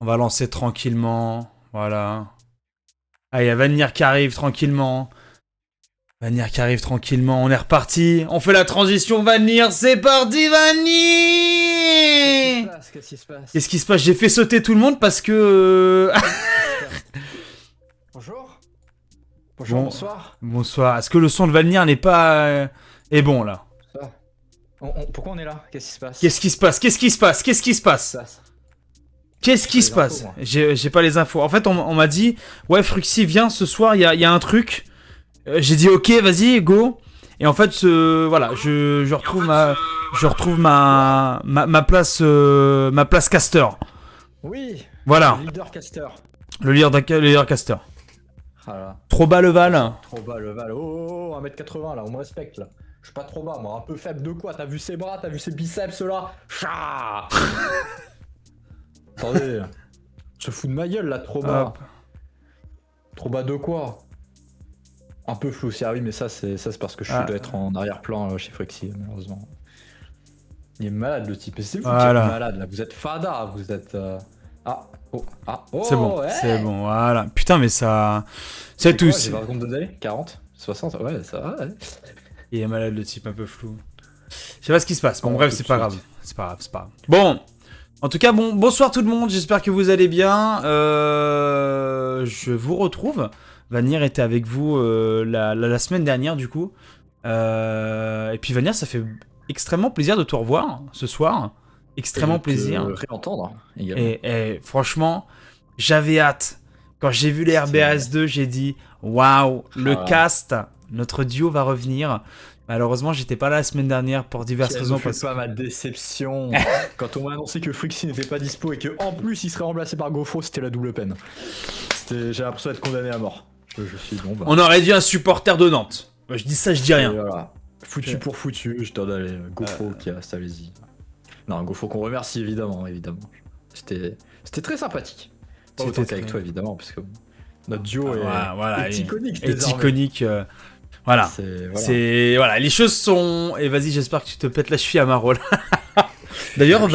On va lancer tranquillement. Voilà. Ah, il y a Vanir qui arrive tranquillement. Vanir qui arrive tranquillement. On est reparti. On fait la transition Vanir. C'est parti Vanir. Qu'est-ce qui se passe? Qu'est-ce qui se passe? J'ai fait sauter tout le monde parce que... Bonjour. Bonjour, Bon. bonsoir. Bonsoir. Est-ce que le son de Vanir n'est pas... est bon là? Ça. Pourquoi on est là? Qu'est-ce qui se passe? Qu'est-ce qui se passe? Qu'est-ce qui se passe? Qu'est-ce qui se passe? Ça se passe Qu'est-ce qui Les se passe? infos, moi. J'ai pas les infos. En fait, on m'a dit, ouais, Fruxy, viens ce soir, il y a un truc. J'ai dit, ok, vas-y, go. Et en fait, voilà, je retrouve ma place caster. Oui. Voilà, Le leader caster. le leader caster. Ah là. Trop bas le Val. Trop bas le Val. Oh, 1m80 là, on me respecte là. Je suis pas trop bas, moi. Un peu faible de quoi? T'as vu ses bras? T'as vu ses biceps là? Cha. Attendez. Je fous de ma gueule là, trop bas. Hop. Trop bas de quoi? Un peu flou aussi. Ah oui, mais ça c'est parce que je Ah. dois être en arrière-plan chez Frexy, malheureusement. Il est malade le type. Et c'est vous Voilà. qui êtes malade là. Vous êtes fada, vous êtes. Ah, oh, ah, oh, C'est bon, ouais. c'est bon, voilà. Putain, mais ça... C'est quoi, tout. J'ai 20 secondes de délai 40 60 Ouais, ça va, ouais. Il est malade le type, un peu flou. Je sais pas ce qui se passe. Bon, Oh, bref, tout c'est de pas suite. grave. C'est pas grave, c'est pas grave. Bon, en tout cas, bonsoir tout le monde. J'espère que vous allez bien. Je vous retrouve. Vanir était avec vous la semaine dernière, du coup. Et puis, Vanir, ça fait extrêmement plaisir de te revoir ce soir. Extrêmement plaisir. Réentendre également. Et franchement, j'avais hâte. Quand j'ai vu les RBRS 2, j'ai dit waouh, le Ah. cast, notre duo va revenir. Malheureusement, j'étais pas là la semaine dernière pour diverses raisons. Parce pas ma déception quand on m'a annoncé que Frixie n'était pas dispo et que en plus il serait remplacé par Gofro, c'était la double peine. J'ai l'impression d'être condamné à mort. Je suis bon bah. On aurait dit un supporter de Nantes. Moi, je dis ça, je dis Et rien. voilà. Foutu pour foutu, je t'en allais. Gofro qui reste, allez-y. Non, Gofro qu'on remercie évidemment. C'était très sympathique. Pas autant C'était qu'avec très- toi évidemment, parce que notre duo Voilà, est iconique. Et désormais. iconique. Voilà. Voilà. C'est voilà, les choses sont. Et vas-y, j'espère que tu te pètes la cheville à Marwal. D'ailleurs,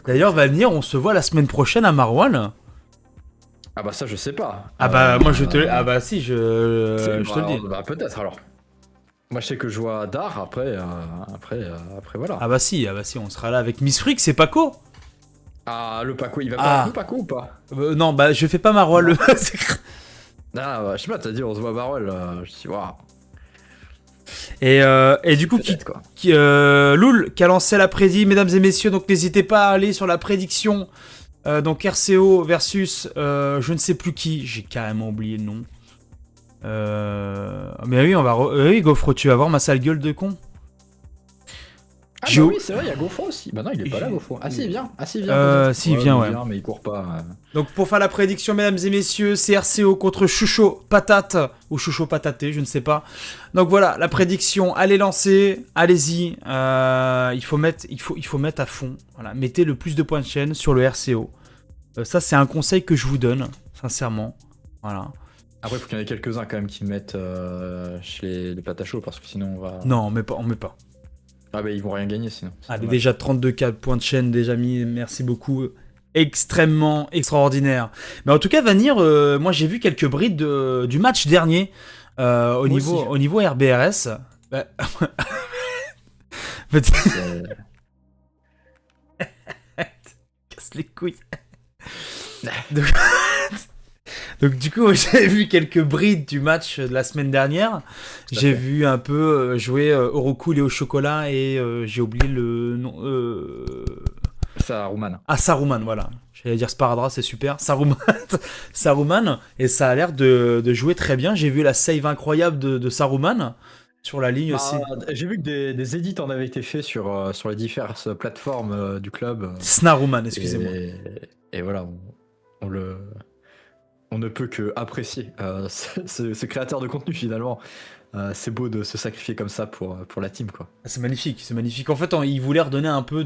D'ailleurs, Vanir, on se voit la semaine prochaine à Marwal. Ah bah ça je sais pas. Ah bah moi je te. Ah bah si, je te le dis. Bah peut-être alors. Moi je sais que je vois Dar après voilà. Ah bah si, on sera là avec Miss Freak, c'est Paco. Ah le Paco, il va Ah. pas avec nous Paco ou pas? Non, bah je fais pas Marwal. Ah bah, je sais pas, t'as dit on se voit à Barwell, je dis waouh. Et du coup, Peut-être, quoi. Loul qui a lancé la prédit, mesdames et messieurs, donc n'hésitez pas à aller sur la prédiction. Donc RCO versus je ne sais plus qui, j'ai carrément oublié le nom. Mais oui, oui, Gaufre, tu vas voir ma sale gueule de con. Ah Gio- bah oui, c'est vrai, il y a Gofro aussi. Bah non, il est pas là Gofro. Ah si, il vient. Ah si, il vient. peut-être. si, il vient, ouais. Il vient, mais il court pas. Donc pour faire la prédiction, mesdames et messieurs, c'est RCO contre Choucho Patate, ou Choucho Pataté, je ne sais pas. Donc voilà, la prédiction, allez lancer, allez-y, il faut mettre à fond, voilà, mettez le plus de points de chaîne sur le RCO. Ça c'est un conseil que je vous donne, sincèrement, voilà. Après, il faut qu'il y en ait quelques-uns quand même qui mettent chez les patachos parce que sinon on va. Non, on met pas. Ah bah ils vont rien gagner sinon. C'est Allez, dommage. déjà 32K de points de chaîne déjà mis, merci beaucoup. Extrêmement extraordinaire. Mais en tout cas, Vanir, moi j'ai vu quelques brides du match dernier au niveau RBRS. Bah, C'est- casse les couilles. Donc du coup, j'ai vu quelques brides du match de la semaine dernière. Tout à J'ai fait. vu un peu jouer Orocool et au chocolat et j'ai oublié le nom. Ça, Rouman. Ah, Saruman, voilà. J'allais dire Sparadra, c'est super. Saruman. Saruman. Et ça a l'air de jouer très bien. J'ai vu la save incroyable de Saruman sur la ligne aussi. J'ai vu que des edits en avaient été faits sur les diverses plateformes du club. Snaruman, excusez-moi. Et voilà, on ne peut que apprécier ce créateur de contenu finalement. C'est beau de se sacrifier comme ça pour la team quoi. Ah, c'est magnifique, c'est magnifique. En fait, il voulait redonner un peu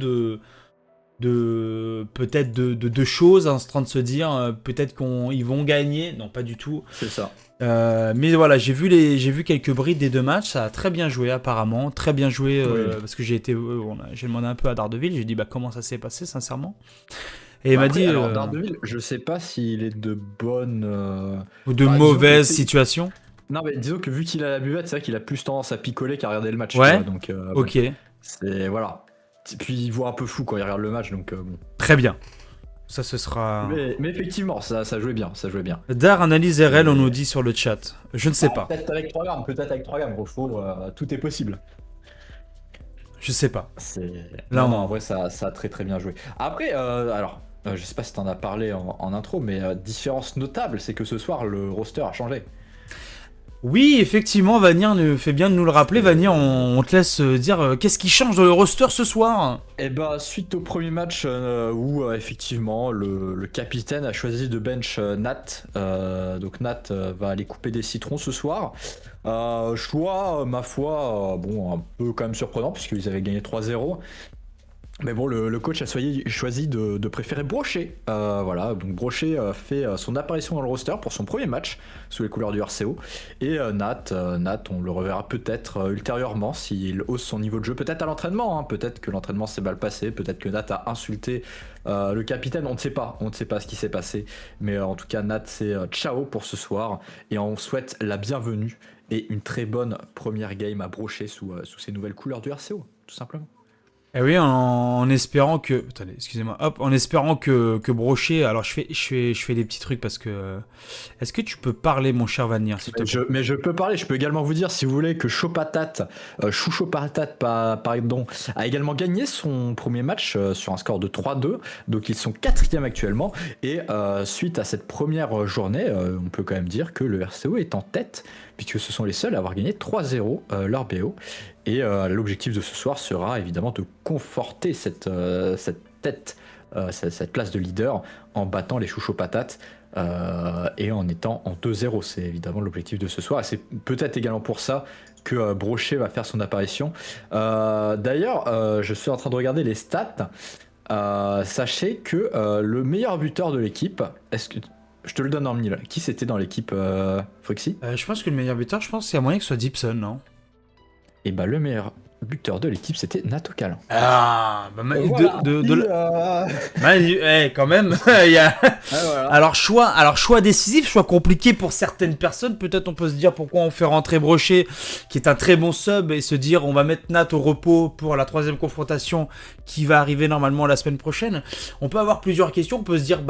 peut-être de choses, en train de se dire peut-être qu'ils vont gagner. Non, pas du tout. C'est ça. Mais voilà, j'ai vu quelques brides des deux matchs. Ça a très bien joué apparemment, très bien joué Oui. parce que j'ai demandé un peu à Daredevil. J'ai dit bah comment ça s'est passé sincèrement. Et il m'a Après, dit alors Daredevil, je sais pas s'il est de bonne ou de disons que mauvaises situations. Non, mais disons que vu qu'il a la buvette, c'est vrai qu'il a plus tendance à picoler qu'à regarder le match. Ouais. Tu vois, donc bon, Ok, c'est voilà. Et puis il voit un peu flou quand il regarde le match, donc bon. très bien. Ça, ce sera. Mais effectivement, ça jouait bien, ça jouait bien. Dar analyse RL, on nous dit sur le chat. Je ne sais pas. Peut-être avec 3 grammes, Rofo, tout est possible. Je sais pas. C'est... Là, non, on- non, en vrai, ça a très très bien joué. Après, alors, je sais pas si t'en as parlé en intro, mais différence notable, c'est que ce soir, le roster a changé. Oui, effectivement, Vanir fait bien de nous le rappeler. Vanir, on te laisse dire qu'est-ce qui change dans le roster ce soir. Et bah, suite au premier match où effectivement le capitaine a choisi de bench Nat, donc Nat va aller couper des citrons ce soir. Choix, ma foi, bon, un peu quand même surprenant puisqu'ils avaient gagné 3-0. Mais bon, le coach a choisi de préférer Brochet. Voilà, donc Brochet fait son apparition dans le roster pour son premier match sous les couleurs du RCO. Et Nat, on le reverra peut-être ultérieurement s'il hausse son niveau de jeu. Peut-être à l'entraînement, hein. Peut-être que l'entraînement s'est mal passé. Peut-être que Nat a insulté le capitaine. On ne sait pas ce qui s'est passé. Mais en tout cas, Nat, c'est ciao pour ce soir. Et on souhaite la bienvenue et une très bonne première game à Brochet sous ces nouvelles couleurs du RCO, tout simplement. Eh oui, en espérant que. Attendez, excusez-moi. Hop, en espérant que Brochet. Alors, je fais des petits trucs parce que. Est-ce que tu peux parler, mon cher Vanir, s'il te plaît? Mais je peux parler, je peux également vous dire, si vous voulez, que Choucho Patate, pardon, a également gagné son premier match sur un score de 3-2. Donc ils sont 4e actuellement. Et suite à cette première journée, on peut quand même dire que le RCO est en tête, puisque ce sont les seuls à avoir gagné 3-0 leur BO. Et l'objectif de ce soir sera évidemment de conforter cette tête, cette place de leader en battant les Chouchos Patates et en étant en 2-0. C'est évidemment l'objectif de ce soir. Et c'est peut-être également pour ça que Brochet va faire son apparition. D'ailleurs, je suis en train de regarder les stats. Sachez que le meilleur buteur de l'équipe, est-ce que je te le donne en mille, qui c'était dans l'équipe Foxy? Je pense que le meilleur buteur, je pense qu'il y a moyen que ce soit Gibson, non? Et bah le meilleur buteur de l'équipe c'était Nato Calan. Ah, bah, Voilà. quand même, il y a... Voilà. Alors choix décisif, choix compliqué pour certaines personnes. Peut-être on peut se dire pourquoi on fait rentrer Brochet, qui est un très bon sub, et se dire on va mettre Nat au repos pour la 3e confrontation qui va arriver normalement la semaine prochaine. On peut avoir plusieurs questions, on peut se dire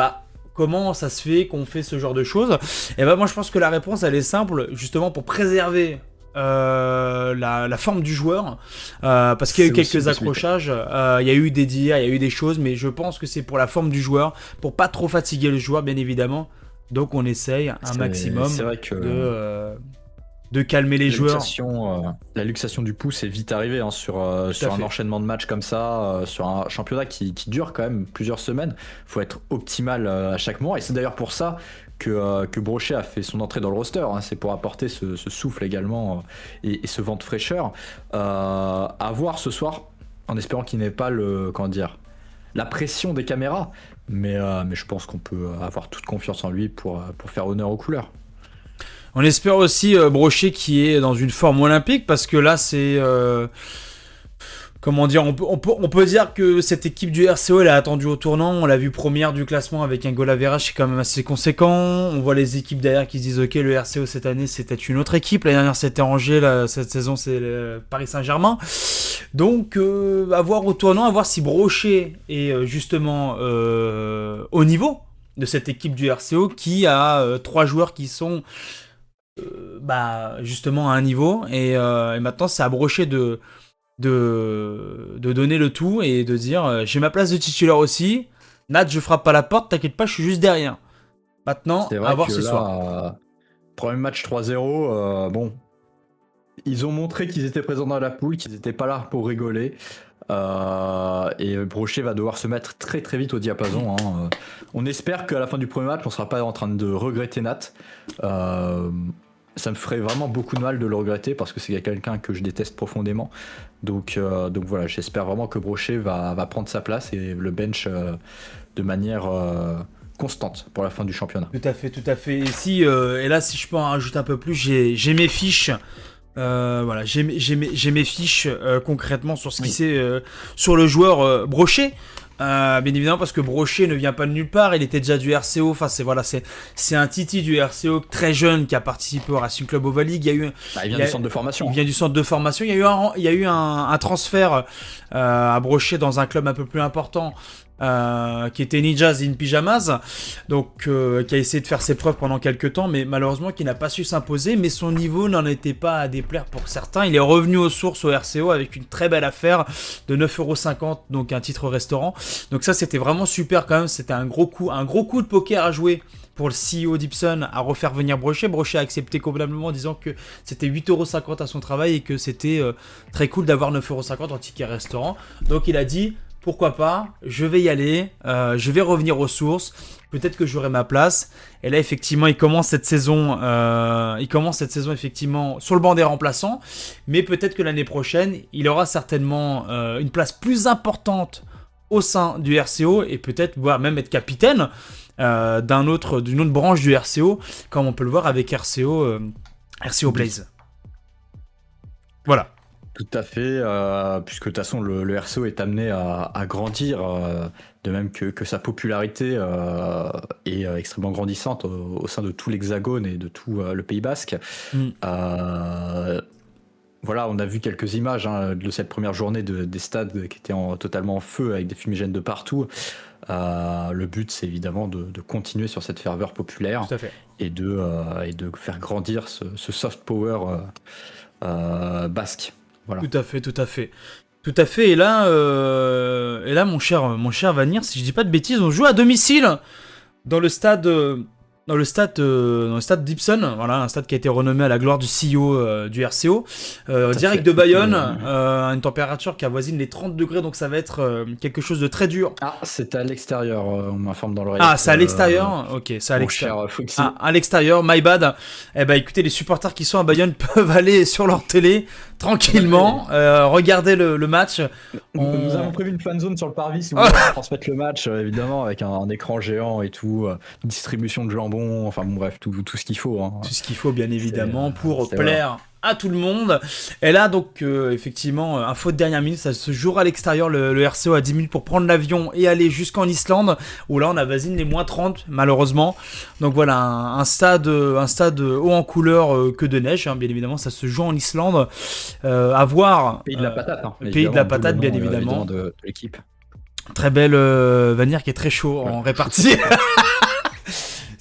comment ça se fait qu'on fait ce genre de choses. Et moi je pense que la réponse elle est simple, justement pour préserver la forme du joueur, parce qu'il y a eu quelques accrochages, il y a eu des dires, il y a eu des choses, mais je pense que c'est pour la forme du joueur, pour pas trop fatiguer le joueur bien évidemment, donc on essaye un maximum de calmer les joueurs. La luxation du pouce est vite arrivée sur un enchaînement de matchs comme ça, sur un championnat qui dure quand même plusieurs semaines. Il faut être optimal à chaque mois, et c'est d'ailleurs pour ça que Brochet a fait son entrée dans le roster, hein. C'est pour apporter ce souffle également et ce vent de fraîcheur. À voir ce soir, en espérant qu'il n'ait pas la pression des caméras, mais je pense qu'on peut avoir toute confiance en lui pour faire honneur aux couleurs. On espère aussi Brochet qui est dans une forme olympique, parce que là c'est... Comment dire, on peut dire que cette équipe du RCO elle a attendu au tournant. On l'a vu première du classement avec un goal average qui est quand même assez conséquent. On voit les équipes derrière qui se disent ok, le RCO cette année c'était une autre équipe. L'année dernière c'était Angers, cette saison c'est Paris Saint-Germain. Donc à voir au tournant, à voir si Brochet est justement au niveau de cette équipe du RCO qui a 3 joueurs qui sont justement à un niveau. Et maintenant c'est à Brochet de donner le tout et de dire j'ai ma place de titulaire aussi. Nat, je frappe pas la porte, t'inquiète pas, je suis juste derrière. Maintenant, à voir ce soir. Premier match 3-0, bon, ils ont montré qu'ils étaient présents dans la poule, qu'ils étaient pas là pour rigoler. Et Brochet va devoir se mettre très très vite au diapason, hein. On espère qu'à la fin du premier match, on sera pas en train de regretter Nat. Ça me ferait vraiment beaucoup de mal de le regretter parce que c'est quelqu'un que je déteste profondément. Donc voilà, j'espère vraiment que Brochet va prendre sa place et le bench de manière constante pour la fin du championnat. Tout à fait. Et là, si je peux en rajouter un peu plus, j'ai mes fiches. J'ai mes fiches concrètement sur ce qui c'est sur le joueur Brochet. Bien évidemment parce que Brochet ne vient pas de nulle part, il était déjà du RCO, enfin c'est un Titi du RCO très jeune qui a participé au Racing Club Oval League. Il vient du centre de formation. Il vient du centre de formation. Il y a eu un transfert à Brochet dans un club un peu plus important. Qui était Ninjas in Pyjamas, donc qui a essayé de faire ses preuves pendant quelques temps, mais malheureusement qui n'a pas su s'imposer, mais son niveau n'en était pas à déplaire pour certains. Il est revenu aux sources au RCO avec une très belle affaire de 9,50€, donc un titre restaurant. Donc ça c'était vraiment super quand même, c'était un gros coup de poker à jouer pour le CEO d'Ipsen à refaire venir Brochet. Brochet a accepté convenablement en disant que c'était 8,50€ à son travail et que c'était très cool d'avoir 9,50€ en ticket restaurant. Donc il a dit pourquoi pas, je vais y aller, je vais revenir aux sources, peut-être que j'aurai ma place. Et là, effectivement, il commence cette saison effectivement sur le banc des remplaçants, mais peut-être que l'année prochaine, il aura certainement une place plus importante au sein du RCO et peut-être voire même être capitaine d'une autre branche du RCO, comme on peut le voir avec RCO Blaze. Voilà. Tout à fait, puisque de toute façon le RCO est amené à grandir, de même que sa popularité est extrêmement grandissante au sein de tout l'Hexagone et de tout le Pays Basque. Voilà, on a vu quelques images de cette première journée des stades qui étaient totalement en feu avec des fumigènes de partout. Le but, c'est évidemment de continuer sur cette ferveur populaire et de faire grandir ce soft power basque. Voilà. Tout à fait. Et là, mon cher Vanir, si je dis pas de bêtises, on joue à domicile dans le stade d'Ipsen, voilà, un stade qui a été renommé à la gloire du CEO du RCO, direct de Bayonne, une température qui avoisine les 30 degrés, donc ça va être quelque chose de très dur. Ah, c'est à l'extérieur, on m'informe dans l'oreille. Ah, c'est à l'extérieur. Ok, c'est à l'extérieur. À l'extérieur, my bad. Eh ben, écoutez, les supporters qui sont à Bayonne peuvent aller sur leur télé tranquillement, regarder le match. Nous avons prévu une fan zone sur le parvis si vous voulez transmettre le match, évidemment, avec un écran géant et tout, distribution de jambon, enfin bon, bref, tout ce qu'il faut. Tout ce qu'il faut, bien évidemment, pour plaire à tout le monde. Et là, donc, effectivement, info de dernière minute, ça se jouera à l'extérieur, le RCO à 10 minutes pour prendre l'avion et aller jusqu'en Islande, où là, on avoisine les moins 30, malheureusement. Donc voilà, un stade haut en couleur que de neige, bien évidemment, ça se joue en Islande. À voir. Pays de la patate. Pays de la patate, bien évidemment. De l'équipe. Très belle Vanir qui est très chaud en répartie.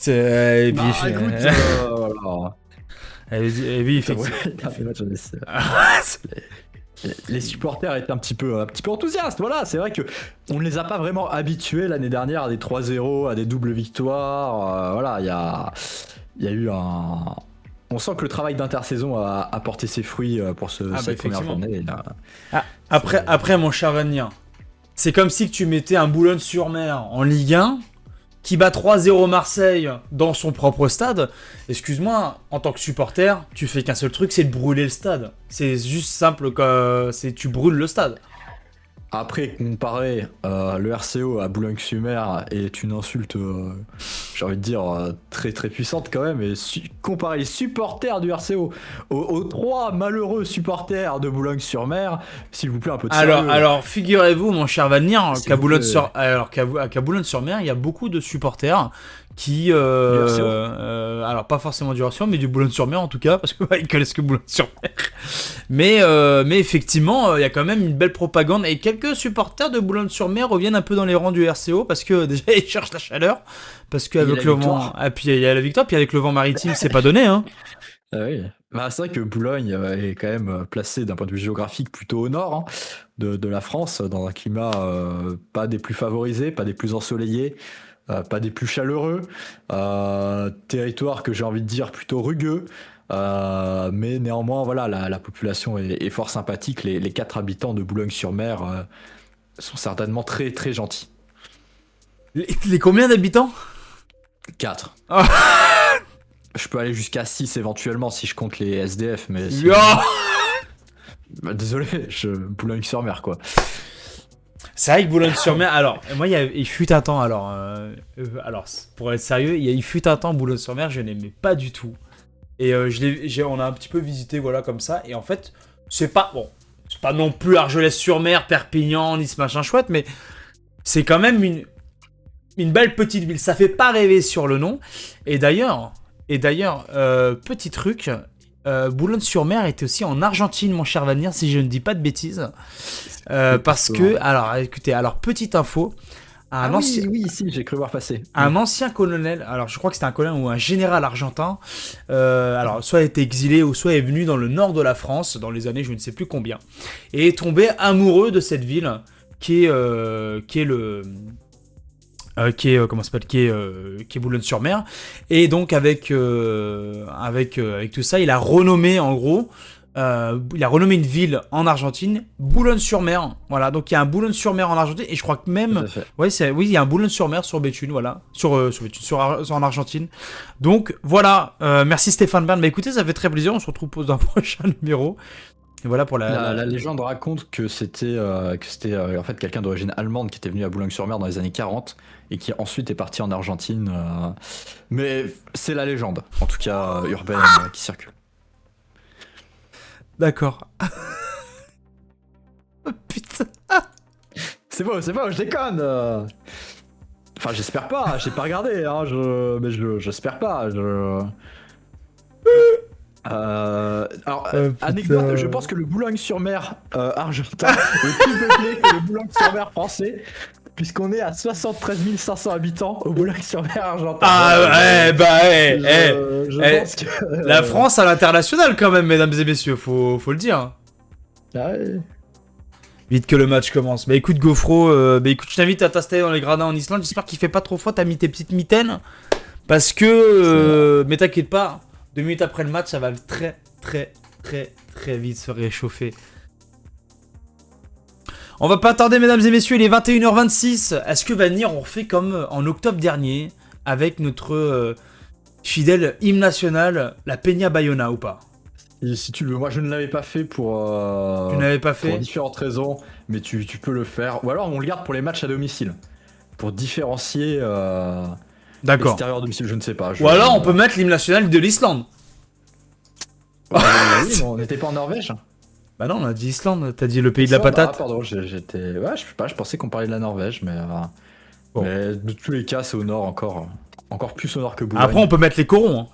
Et puis, oui, effectivement. Les supporters étaient un petit peu enthousiastes. Voilà, c'est vrai que on ne les a pas vraiment habitués l'année dernière à des 3-0, à des doubles victoires. Voilà, il y a eu un. On sent que le travail d'intersaison a porté ses fruits pour cette première journée. Après, mon cher Vanir, c'est comme si tu mettais un Boulogne-sur-Mer en Ligue 1 qui bat 3-0 Marseille dans son propre stade. Excuse-moi, en tant que supporter, tu fais qu'un seul truc, c'est de brûler le stade. C'est juste simple que tu brûles le stade. Après, comparer le RCO à Boulogne-sur-Mer est une insulte, j'ai envie de dire, très très puissante quand même. Et comparer les supporters du RCO aux 3 malheureux supporters de Boulogne-sur-Mer, s'il vous plaît, un peu de sérieux. Alors figurez-vous, mon cher Vanir, qu'à Boulogne-sur-Mer, il y a beaucoup de supporters qui alors pas forcément du RCO mais du Boulogne-sur-Mer en tout cas parce que ils connaissent que Boulogne-sur-Mer mais effectivement il y a quand même une belle propagande et quelques supporters de Boulogne-sur-Mer reviennent un peu dans les rangs du RCO parce que déjà ils cherchent la chaleur parce qu'avec le vent puis il y a la victoire puis avec le vent maritime c'est pas donné oui. C'est vrai que Boulogne est quand même placé d'un point de vue géographique plutôt au nord de la France, dans un climat pas des plus favorisés, pas des plus ensoleillés, pas des plus chaleureux, territoire que j'ai envie de dire plutôt rugueux, mais néanmoins voilà, la population est fort sympathique. Les 4 habitants de Boulogne-sur-Mer sont certainement très très gentils. Les combien d'habitants ? 4. Je peux aller jusqu'à 6 éventuellement si je compte les SDF, mais désolé, Boulogne-sur-Mer quoi. C'est vrai que Boulogne-sur-Mer, alors, moi, il fut un temps, alors, pour être sérieux, il fut un temps, Boulogne-sur-Mer, je n'aimais pas du tout. Et on a un petit peu visité, voilà, comme ça, et en fait, c'est pas non plus Argelès-sur-Mer, Perpignan, Nice, machin chouette, mais c'est quand même une belle petite ville. Ça fait pas rêver sur le nom. Et d'ailleurs, petit truc, Boulogne-sur-Mer était aussi en Argentine, mon cher Vanir, si je ne dis pas de bêtises. Parce que, alors écoutez, petite info. Oui, si, j'ai cru voir passer. Un ancien colonel, alors je crois que c'était un colonel ou un général argentin, alors soit a été exilé ou soit est venu dans le nord de la France dans les années je ne sais plus combien, et est tombé amoureux de cette ville qui est Boulogne-sur-Mer, et donc avec tout ça, il a renommé en gros. Il a renommé une ville en Argentine, Boulogne-sur-Mer. Voilà, donc il y a un Boulogne-sur-Mer en Argentine, et je crois que même, oui, il y a un Boulogne-sur-Mer sur Béthune, voilà, en Argentine. Donc voilà, merci Stéphane Bern. Mais écoutez, ça fait très plaisir. On se retrouve dans un prochain numéro. Et voilà pour la légende raconte que c'était en fait quelqu'un d'origine allemande qui était venu à Boulogne-sur-Mer dans les années 40 et qui ensuite est parti en Argentine. Mais c'est la légende, en tout cas urbaine, qui circule. D'accord. Putain. C'est beau, je déconne. Enfin, j'espère pas, j'ai pas regardé, hein, mais j'espère pas. Alors, anecdote, je pense que le Boulogne-sur-Mer argentin est plus peuplé que le Boulogne-sur-Mer français, puisqu'on est à 73 500 habitants au Boulogne-sur-Mer argentin. Ah ouais, je pense que... La France à l'international quand même, mesdames et messieurs, faut le dire. Ah ouais. Vite que le match commence. Bah écoute Gofro, écoute, je t'invite à t'installer dans les gradins en Islande. J'espère qu'il fait pas trop froid, t'as mis tes petites mitaines. Parce que, mais t'inquiète pas, 2 minutes après le match, ça va très vite se réchauffer. On va pas tarder, mesdames et messieurs, il est 21h26. Est-ce que Vanir, on refait comme en octobre dernier, avec notre fidèle hymne national, la Peña Bayona, ou pas? Et si tu le veux, moi je ne l'avais pas fait pour... Tu n'avais pas fait pour différentes raisons, mais tu peux le faire. Ou alors on le garde pour les matchs à domicile, pour différencier d'accord. Extérieur domicile, je ne sais pas. Ou alors on peut mettre l'hymne national de l'Islande. Oui, mais on n'était pas en Norvège. Bah non, on a dit Islande, t'as dit le pays de la patate. Ah pardon, j'étais... Ouais, je sais pas, je pensais qu'on parlait de la Norvège, mais... Bon. Mais de tous les cas, c'est au nord encore plus au nord que Boulogne. Après, on peut mettre les corons. Hein.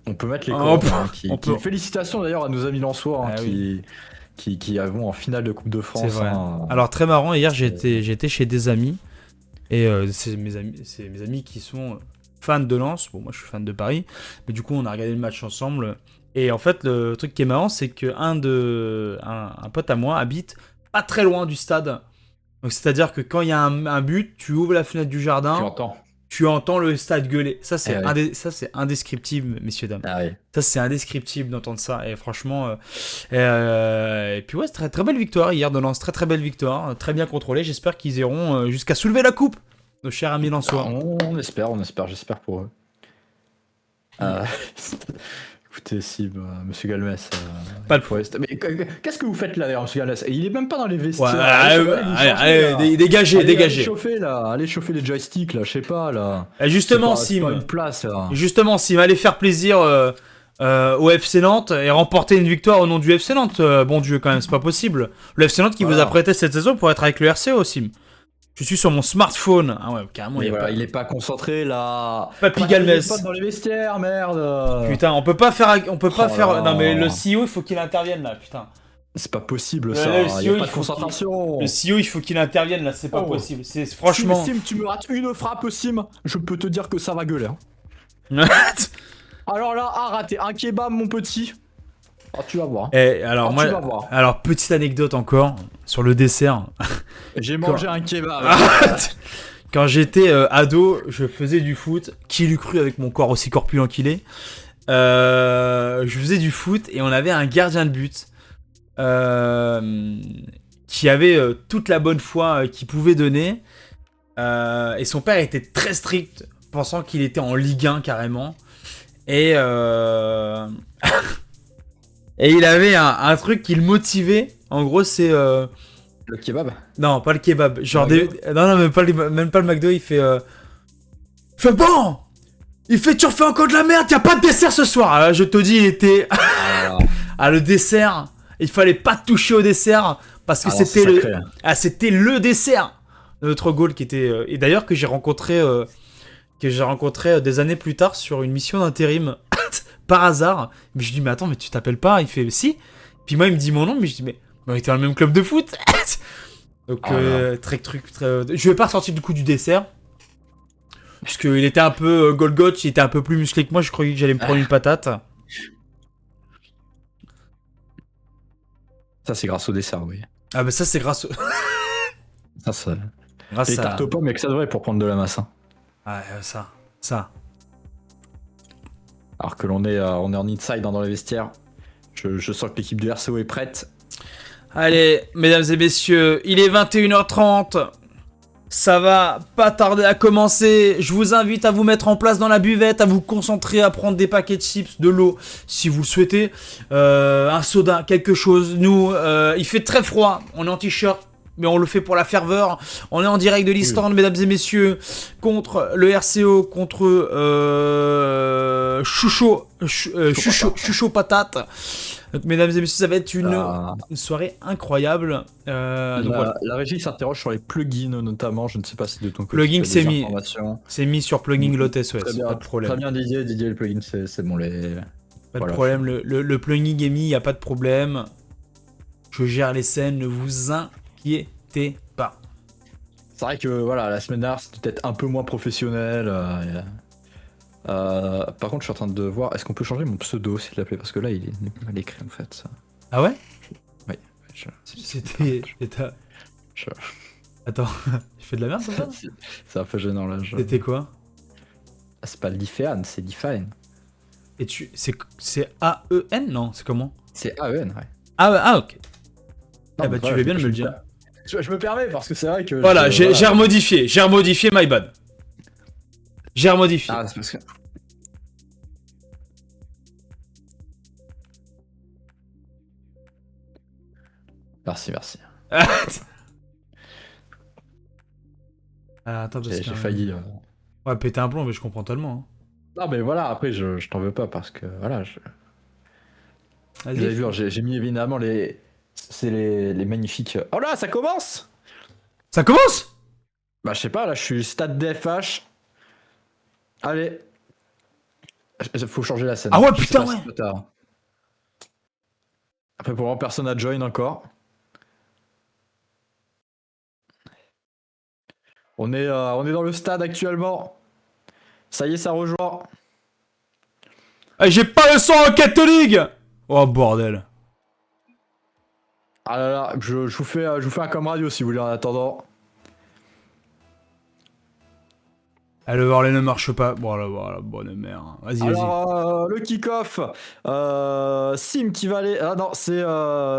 On peut mettre les corons. Félicitations d'ailleurs à nos amis lensois qui avons en finale de Coupe de France. C'est vrai. Alors très marrant, hier j'étais chez des amis, et c'est mes amis qui sont fans de Lens. Bon, moi je suis fan de Paris, mais du coup on a regardé le match ensemble. Et en fait, le truc qui est marrant, c'est que un pote à moi habite pas très loin du stade. Donc, c'est-à-dire que quand il y a un but, tu ouvres la fenêtre du jardin, tu entends le stade gueuler. Ça, c'est indescriptible, messieurs, dames. Ah oui. Ça, c'est indescriptible d'entendre ça. Et franchement... et puis ouais, c'est très belle victoire hier de Lens. Très belle victoire. Très bien contrôlée. J'espère qu'ils iront jusqu'à soulever la coupe, nos chers amis lensois. On espère, j'espère pour eux. Écoutez, si, monsieur Galmès. Pas de problème. Mais qu'est-ce que vous faites là, d'ailleurs, monsieur Galmès? Il est même pas dans les vestiaires. Allez, dégagez. Allez chauffer les joysticks, là, je sais pas, là. Et justement, c'est pas une place, là. Justement, Sim, allez faire plaisir au FC Nantes et remporter une victoire au nom du FC Nantes. Bon Dieu, quand même, c'est pas possible. Le FC Nantes qui vous a prêté cette saison pour être avec le RCO, Sim. Je suis sur mon smartphone. Ah ouais, carrément. Il est pas concentré là. Papy Galmès. Il est pas dans les vestiaires, merde. Putain, on peut pas faire. Non mais le CEO, il faut qu'il intervienne là, putain. C'est pas possible ça. Il y a pas de concentration. Le CEO, il faut qu'il intervienne là, c'est pas possible. C'est franchement. Sim, tu me rates une frappe, Sim. Je peux te dire que ça va gueuler. Alors là, raté un kebab, mon petit. Oh, tu vas voir. Et alors alors petite anecdote encore sur le dessert. J'ai mangé un kebab. Quand j'étais ado, je faisais du foot. Qui l'eût cru avec mon corps aussi corpulent qu'il est. Je faisais du foot et on avait un gardien de but qui avait toute la bonne foi qu'il pouvait donner. Et son père était très strict, pensant qu'il était en Ligue 1 carrément. Et et il avait un truc qui le motivait. En gros, c'est... Le kebab? Non, pas le kebab. Genre Non, même pas le McDo. Il fait... bon! Il fait, tu refais encore de la merde, y'a pas de dessert ce soir. Alors, je te dis, il était... le dessert, il fallait pas toucher au dessert. Parce que c'était le dessert. Notre goal qui était... et d'ailleurs que j'ai rencontré des années plus tard sur une mission d'intérim. Par hasard. Mais je lui dis, mais attends, mais tu t'appelles pas? Il fait, si. Puis moi, il me dit mon nom, mais je dis, mais on était dans le même club de foot. Donc, je vais pas ressortir du coup du dessert. Puisqu'il était un peu Golgoth, il était un peu plus musclé que moi, je croyais que j'allais me prendre une patate. Ça, c'est grâce au dessert, oui. Ah bah ça, c'est grâce au... Ça, c'est... grâce Les à... tartes aux pommes, mais que ça devrait pour prendre de la masse. Hein. Ouais, ça. Alors que on est en inside dans les vestiaires. Je sens que l'équipe du RCO est prête. Allez, mesdames et messieurs, il est 21h30. Ça va pas tarder à commencer. Je vous invite à vous mettre en place dans la buvette, à vous concentrer, à prendre des paquets de chips, de l'eau, si vous le souhaitez. Un soda, quelque chose. Nous, il fait très froid. On est en t-shirt, mais on le fait pour la ferveur. On est en direct de l'Eastern, mesdames et messieurs, contre le RCO, contre Choucho Patate. Donc, mesdames et messieurs, ça va être une soirée incroyable. La régie s'interroge sur les plugins notamment. Je ne sais pas si de ton côté. Plugin, c'est mis sur Plugin Lotus, ouais, pas de problème. Très bien Didier, le plugin, c'est bon. Pas de problème, le plugin est mis, il n'y a pas de problème. Je gère les scènes, ne vous inquiétez pas. C'est vrai que voilà, la semaine dernière c'était peut-être un peu moins professionnel. Par contre, je suis en train de voir, est-ce qu'on peut changer mon pseudo s'il te plaît? Parce que là, il est mal écrit en fait. Ah ouais? Oui. C'était. Attends, je fais de la merde ça? C'est un peu gênant là. C'était quoi? C'est pas Lifean, c'est Define. Et c'est A-E-N? Non, c'est comment? C'est A-E-N, ouais. Ah, ok. Non, ah bah tu veux bien de me le dire. Je me permets parce que c'est vrai que. Voilà, j'ai remodifié, my bad. J'ai remodifié. Ah, c'est parce que. Merci. Attends, parce que... J'ai failli. Ouais, péter un plomb, mais je comprends tellement. Hein. Non, mais voilà, après, je t'en veux pas parce que voilà. Vous avez vu, j'ai mis évidemment les magnifiques. Oh là, ça commence! Ça commence? Bah, je sais pas, là, je suis stade DFH. Allez. Faut changer la scène. Ah ouais, putain, ouais. Après, pour moi, personne n'a join encore. On est dans le stade actuellement. Ça y est, ça rejoint. Ah, j'ai pas le sang en catholique. Oh bordel. Ah là là, je vous fais un com radio si vous voulez en attendant. Ah, le Varley ne marche pas. Voilà, bonne mère. Vas-y. Alors, le kick-off. Sim qui va aller. Ah non, c'est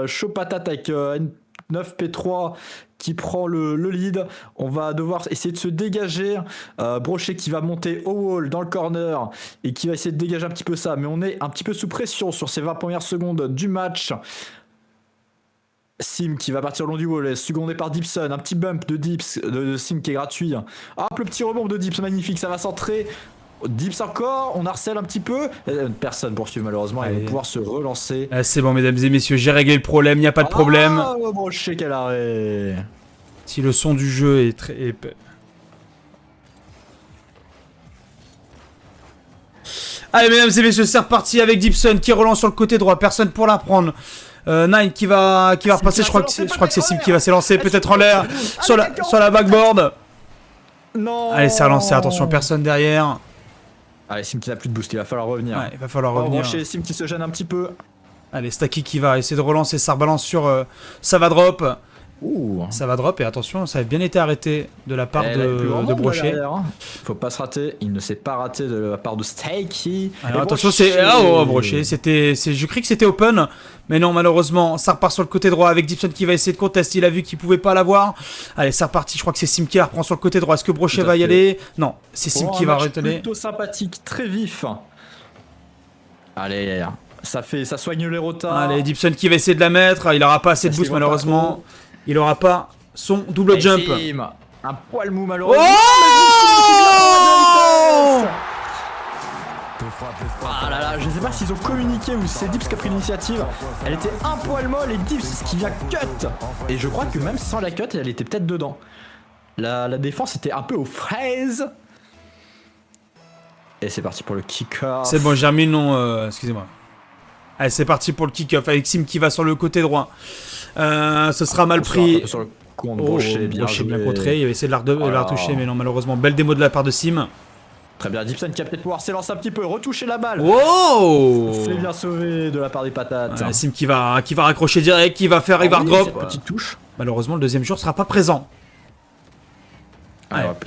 Chaud Patate avec N9P3 qui prend le lead. On va devoir essayer de se dégager. Brochet qui va monter au wall dans le corner et qui va essayer de dégager un petit peu ça. Mais on est un petit peu sous pression sur ces 20 premières secondes du match. Sim qui va partir le long du wall, secondé par Dipson, un petit bump de Sim qui est gratuit. Hop, le petit rebond de Dips, magnifique, ça va centrer. Dips encore, on harcèle un petit peu. Personne poursuit malheureusement, il va pouvoir se relancer. Ah, c'est bon, mesdames et messieurs, j'ai réglé le problème, il n'y a pas de problème. Ah, bon, je sais quel arrêt. Si le son du jeu est très... Allez, mesdames et messieurs, c'est reparti avec Dipson qui relance sur le côté droit, personne pour la prendre. Nine qui va repasser, je crois que c'est Sim qui va s'élancer peut-être en l'air sur la backboard. Non. Allez, c'est relancé, attention, personne derrière. Allez, Sim qui n'a plus de boost, il va falloir revenir. Ouais, il va falloir revenir. Chez Sim qui se gêne un petit peu. Allez, Stacky qui va essayer de relancer, ça rebalance sur ça va drop. Ouh. Ça va drop et attention, ça a bien été arrêté de la part de Brochet. Faut pas se rater, il ne s'est pas raté de la part de Stacky. Alors attention, c'est Brochet, je crois que c'était open, mais non, malheureusement, ça repart sur le côté droit avec Dipson qui va essayer de contest, il a vu qu'il pouvait pas l'avoir. Allez, c'est reparti, je crois que c'est Sim qui la reprend sur le côté droit. Est-ce que Brochet va y aller? Non, c'est Sim qui va retenir. Plutôt sympathique, très vif. Allez, ça soigne les rotas. Allez, Dipson qui va essayer de la mettre, il aura pas assez de boost malheureusement. Il aura pas son double jump. Un poil mou malheureusement. Oh ah là là, je sais pas s'ils ont communiqué ou si c'est Dips qui a pris l'initiative. Elle était un poil molle et Dips qui vient cut. Et je crois que même sans la cut, elle était peut-être dedans. La défense était un peu aux fraises. Et c'est parti pour le kick-off. C'est bon, j'ai remis le nom, excusez-moi. Allez, c'est parti pour le kick-off avec Sim qui va sur le côté droit. Ce sera mal pris. Sur le coup, Brochet, bien contré. Il va essayer de la retoucher, mais non, malheureusement. Belle démo de la part de Sim. Très bien, Dipson qui va peut-être pouvoir s'élancer un petit peu, retoucher la balle. Wow! C'est bien sauvé de la part des patates. Sim qui va raccrocher direct, qui va faire river drop. Petite touche. Malheureusement, le deuxième jour sera pas présent.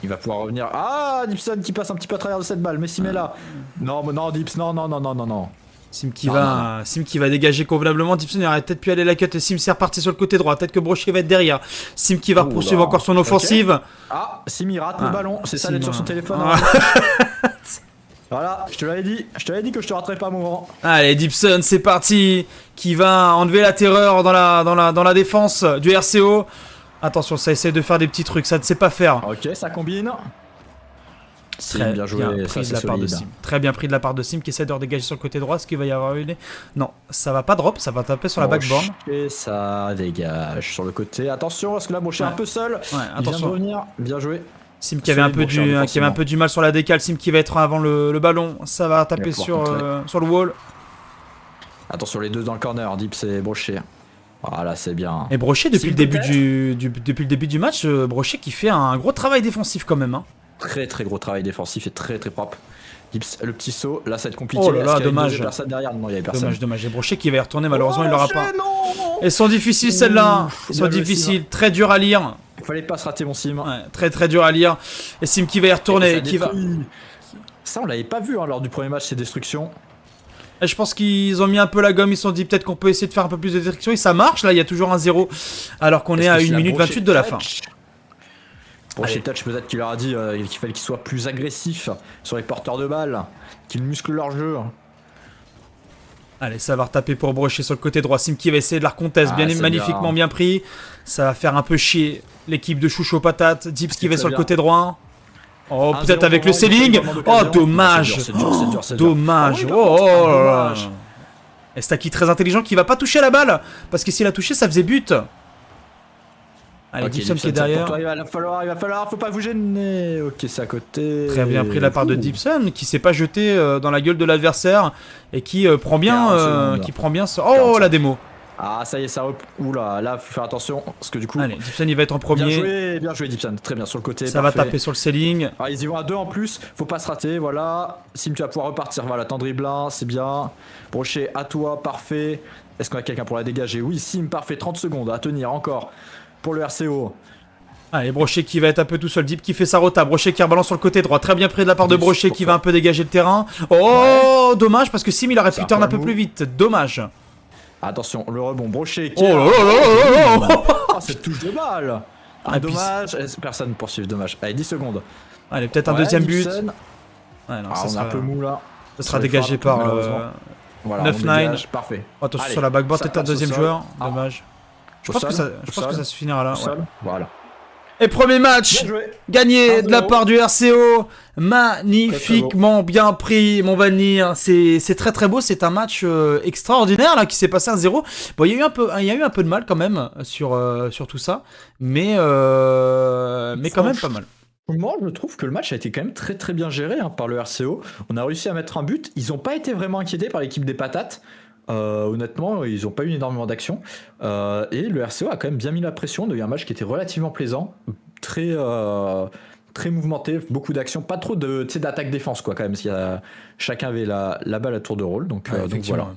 Il va pouvoir revenir. Ah, Dipson qui passe un petit peu à travers de cette balle. Mais Sim est là. Non, Dips, non. Sim qui va dégager convenablement. Dipson il aurait peut-être pu aller la cut. Sim c'est reparti sur le côté droit. Peut-être que Brochet va être derrière. Sim qui va poursuivre encore son offensive. Okay. Ah, Sim il rate le ballon. C'est ça d'être sur son téléphone. Voilà, je te l'avais dit que je te raterais pas mon grand. Allez, Dipson, c'est parti. Qui va enlever la terreur dans la défense du RCO. Attention, ça essaie de faire des petits trucs. Ça ne sait pas faire. Ok, ça combine. Très bien joué, ça, de la part de Sim. Très bien pris de la part de Sim qui essaie de redégager sur le côté droit. Est-ce qu'il va y avoir une... Non, ça va pas drop, ça va taper sur la backboard. Et ça dégage sur le côté. Attention, parce que là, Brochet est un peu seul. Ouais, attention. Il vient de revenir. Bien joué. Sim qui avait un peu du mal sur la décale. Sim qui va être avant le ballon. Ça va taper sur le wall. Attention, les deux dans le corner. Dips et Brochet. Voilà, c'est bien. Et Brochet, depuis le début du match, Brochet qui fait un gros travail défensif quand même. Hein. Très gros travail défensif et très propre. Dips, le petit saut, là ça va être compliqué. Oh là là, dommage. Il y avait personne derrière. Non, il y avait personne. Dommage. Et Brochet qui va y retourner, malheureusement il l'aura pas. Elles sont difficiles celles-là. Elles sont difficiles, très dur à lire. Il fallait pas se rater mon Sim. Ouais, très dur à lire. Et Sim qui va y retourner. Ça on l'avait pas vu lors du premier match, ces destructions. Et je pense qu'ils ont mis un peu la gomme, ils se sont dit peut-être qu'on peut essayer de faire un peu plus de destruction. Et ça marche, là il y a toujours un 0. Alors qu'on est à 1 minute 28 de la fin. Brochet Touch, peut-être qu'il leur a dit qu'il fallait qu'ils soient plus agressifs sur les porteurs de balles, qu'ils musclent leur jeu. Allez, ça va retaper pour Brochet sur le côté droit. Sim qui va essayer de la reconteste, magnifiquement bien pris. Ça va faire un peu chier l'équipe de Chouchou Patate. Dips qui va sur le côté droit. Oh, peut-être avec le ceiling. Oh, dommage. Dommage. Oh là là. Et Stacky très intelligent qui va pas toucher la balle. Parce que s'il a touché, ça faisait but. Allez, Dipson qui est derrière. Il va falloir, faut pas vous gêner. Ok, c'est à côté. Très bien pris de la part de Dipson, qui s'est pas jeté dans la gueule de l'adversaire et qui prend bien, Oh, la démo. Ah, ça y est, ça. Oula, là, faut faire attention parce que du coup. Allez, Dipson, il va être en premier. Bien joué, Dipson. Très bien sur le côté. Ça va taper sur le ceiling. Ah, ils y vont à deux en plus. Faut pas se rater. Voilà. Sim, tu vas pouvoir repartir. Voilà, t'en dribbles un, c'est bien. Brochet, à toi, parfait. Est-ce qu'on a quelqu'un pour la dégager? Oui, Sim, parfait. 30 secondes à tenir encore. Pour le RCO. Allez, Brochet qui va être un peu tout seul. Deep qui fait sa rota. Brochet qui rebalance sur le côté droit. Très bien pris de la part de Brochet qui va un peu dégager le terrain. Oh, dommage parce que Sim il aurait pu turn un peu plus vite. Dommage. Attention, le rebond. Brochet qui. Oh là là là là. Cette touche de balle. Dommage. Personne ne poursuit. Dommage. Allez, 10 secondes. Allez, peut-être un deuxième but. Ouais, non, ça sera un peu mou là. Ça sera dégagé par 9-9. Parfait. Attention sur la backboard. Peut-être un deuxième joueur. Dommage. Je pense que ça se finira là. Ouais. Voilà. Et premier match gagné de la part du RCO. Magnifiquement bien pris, mon Vanir. C'est très beau. C'est un match extraordinaire là qui s'est passé 1-0. Bon, il y a eu un peu de mal quand même sur tout ça, mais quand même pas mal. Moi, je trouve que le match a été quand même très bien géré par le RCO. On a réussi à mettre un but. Ils n'ont pas été vraiment inquiétés par l'équipe des patates. Honnêtement, ils n'ont pas eu énormément d'action. Et le RCO a quand même bien mis la pression. Il y a eu un match qui était relativement plaisant, très mouvementé, beaucoup d'actions, pas trop d'attaque-défense quoi quand même. Chacun avait la balle à tour de rôle. Donc voilà.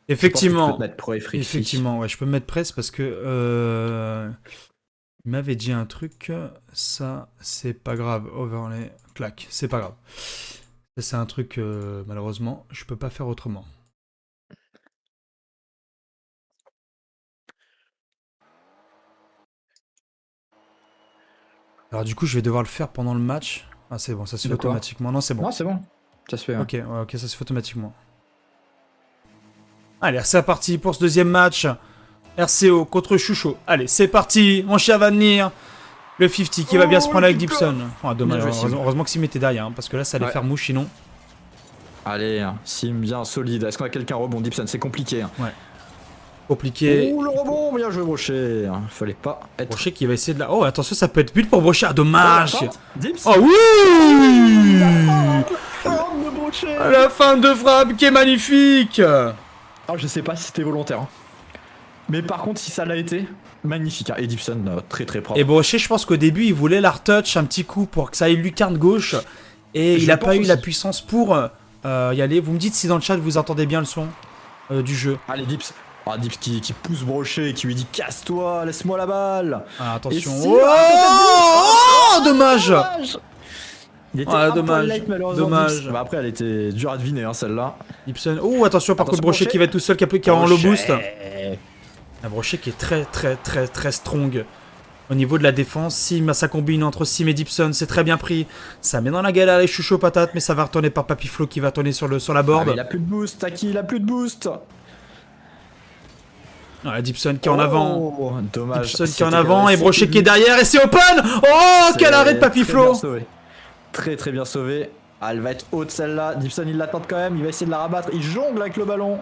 Effectivement. Je peux mettre pro et free. Effectivement, ouais, je peux me mettre presse parce que il m'avait dit un truc. Ça, c'est pas grave. Overlay, clac. C'est pas grave. C'est un truc malheureusement, je peux pas faire autrement. Alors du coup, je vais devoir le faire pendant le match. Ah c'est bon, ça se fait automatiquement. Non, c'est bon. Non, c'est bon. Ça se fait. Ok, ouais, ok, ça se fait automatiquement. Allez, c'est parti pour ce deuxième match. RCO contre Chouchou. Allez, c'est parti, mon cher Vanir. Le 50 qui va bien se prendre avec Dipson. Oh, dommage, heureusement que Sim était derrière, parce que là, ça allait faire mouche sinon. Allez, Sim bien solide. Est-ce qu'on a quelqu'un rebond Dipson? C'est compliqué. Ouais. Compliqué. Ouh, le rebond, bien joué Brochet. Fallait pas être... Brochet qui va essayer de la... Oh, attention, ça peut être but pour Brochet. Ah, dommage. Dips. Oh oui. De Brochet. La fin de frappe qui est magnifique. Ah, je sais pas si c'était volontaire. Mais par contre, si ça l'a été, magnifique. Et Gibson, très très propre. Et Brochet, je pense qu'au début, il voulait la retouch un petit coup pour que ça aille lucarne gauche. Et il n'a pas eu la puissance pour y aller. Vous me dites si dans le chat vous entendez bien le son du jeu. Allez, Dips. Ah, Dips qui pousse Brochet et qui lui dit casse-toi, laisse-moi la balle. Ah, attention. Si, Dommage. Il était un peu dommage. late, malheureusement. Dommage. Bah, après, elle était dure à deviner, hein, celle-là. Gibson. Oh, attention, par contre, Brochet qui va être tout seul, qui a en low boost. Un Brochet qui est très strong. Au niveau de la défense, Sim, ça combine entre Sim et Gibson, c'est très bien pris. Ça met dans la galère les chouchous patates, mais ça va retourner par Papiflo qui va tourner sur la board. Ah, il a plus de boost, Taki, il a plus de boost. Voilà, Gibson qui est en avant. Dommage. Gibson qui est en avant et Brochet qui est derrière et c'est open. Oh, quel arrêt de Papiflo. Très bien sauvé. Ah, elle va être haute celle-là. Gibson il l'attend quand même, il va essayer de la rabattre. Il jongle avec le ballon.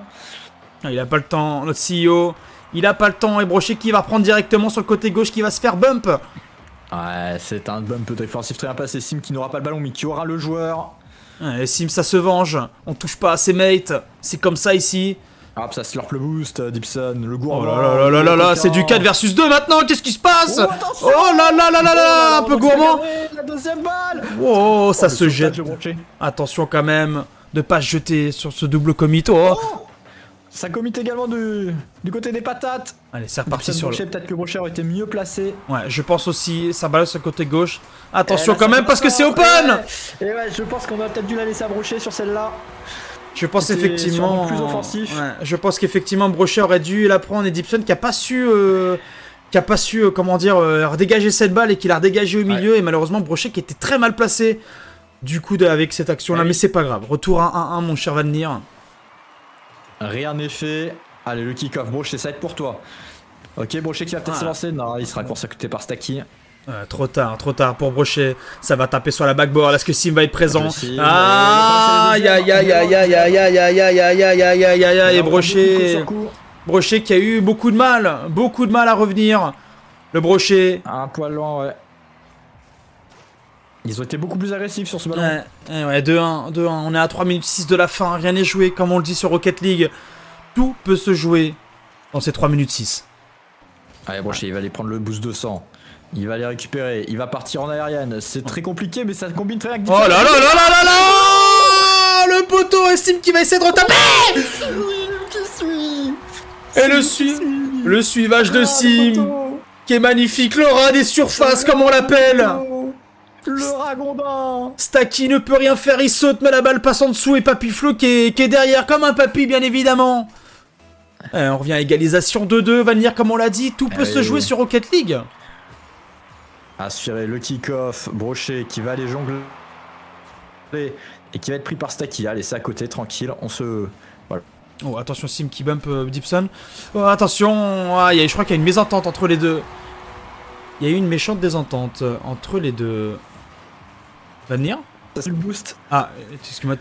Ah, il a pas le temps, notre CEO. Il a pas le temps et Brochet qui va prendre directement sur le côté gauche qui va se faire bump. Ouais, c'est un bump défensif très bien passé. Sim qui n'aura pas le ballon mais qui aura le joueur. Ouais, Sim ça se venge. On touche pas à ses mates. C'est comme ça ici. Hop, ça slurp le boost, Gibson, le gourmand. Oh là là, c'est du 4 versus 2 maintenant, qu'est-ce qui se passe? Oh là là, un peu gourmand. La deuxième balle. Oh, ça se jette. Attention quand même de pas se jeter sur ce double commit. Oh. Ça commit également du côté des patates. Allez, c'est reparti sur le... Peut-être que Brochet aurait été mieux placé. Ouais, je pense aussi, ça balance sur le côté gauche. Attention quand même parce que c'est open. Et ouais, je pense qu'on aurait peut-être dû la laisser à Brochet sur celle-là. Je pense effectivement. Plus offensif. Ouais, je pense qu'effectivement Brochet aurait dû la prendre et Gibson qui a pas su, comment dire, dégager cette balle et qui l'a redégagée au milieu et malheureusement Brochet qui était très mal placé du coup avec cette action-là, mais c'est pas grave. Retour à 1-1 mon cher Vanir. Rien n'est fait. Allez, le kick-off, Brochet, ça va être pour toi. Ok, Brochet qui va peut-être se lancer. Non, il sera course à côté par Stacky. Trop tard pour Brochet. Ça va taper sur la backboard. Est-ce que Sim va être présent? Et Brochet qui a eu beaucoup de mal à revenir. Le Brochet. Un poil loin, ouais. Ils ont été beaucoup plus agressifs sur ce ballon. Ouais, 2-1. On est à 3 minutes 6 de la fin. Rien n'est joué, comme on le dit sur Rocket League. Tout peut se jouer dans ces 3 minutes 6. Allez, Brochet, il va aller prendre le boost 200. Il va les récupérer, il va partir en aérienne. C'est très compliqué, mais ça combine très bien avec... Oh là là là là là là. Le poteau estime qu'il va essayer de retaper. Et le suivage de Sim, qui est magnifique. Le rat des surfaces, comme on l'appelle. Le ragondin. Stacky ne peut rien faire, il saute, mais la balle passe en dessous. Et Papiflo qui est derrière, comme un papy, bien évidemment. On revient à égalisation 2-2. Vanir, comme on l'a dit, tout peut se jouer sur Rocket League. Aspirer le kick-off, Brochet qui va aller jongler et qui va être pris par Stacky. Allez, c'est à côté, tranquille, on se... Voilà. Oh, attention, Sim qui bump Gibson. Oh, attention, je crois qu'il y a une mésentente entre les deux. Il y a eu une méchante désentente entre les deux. Vanir ? Ça c'est le boost. Ah, excuse-moi,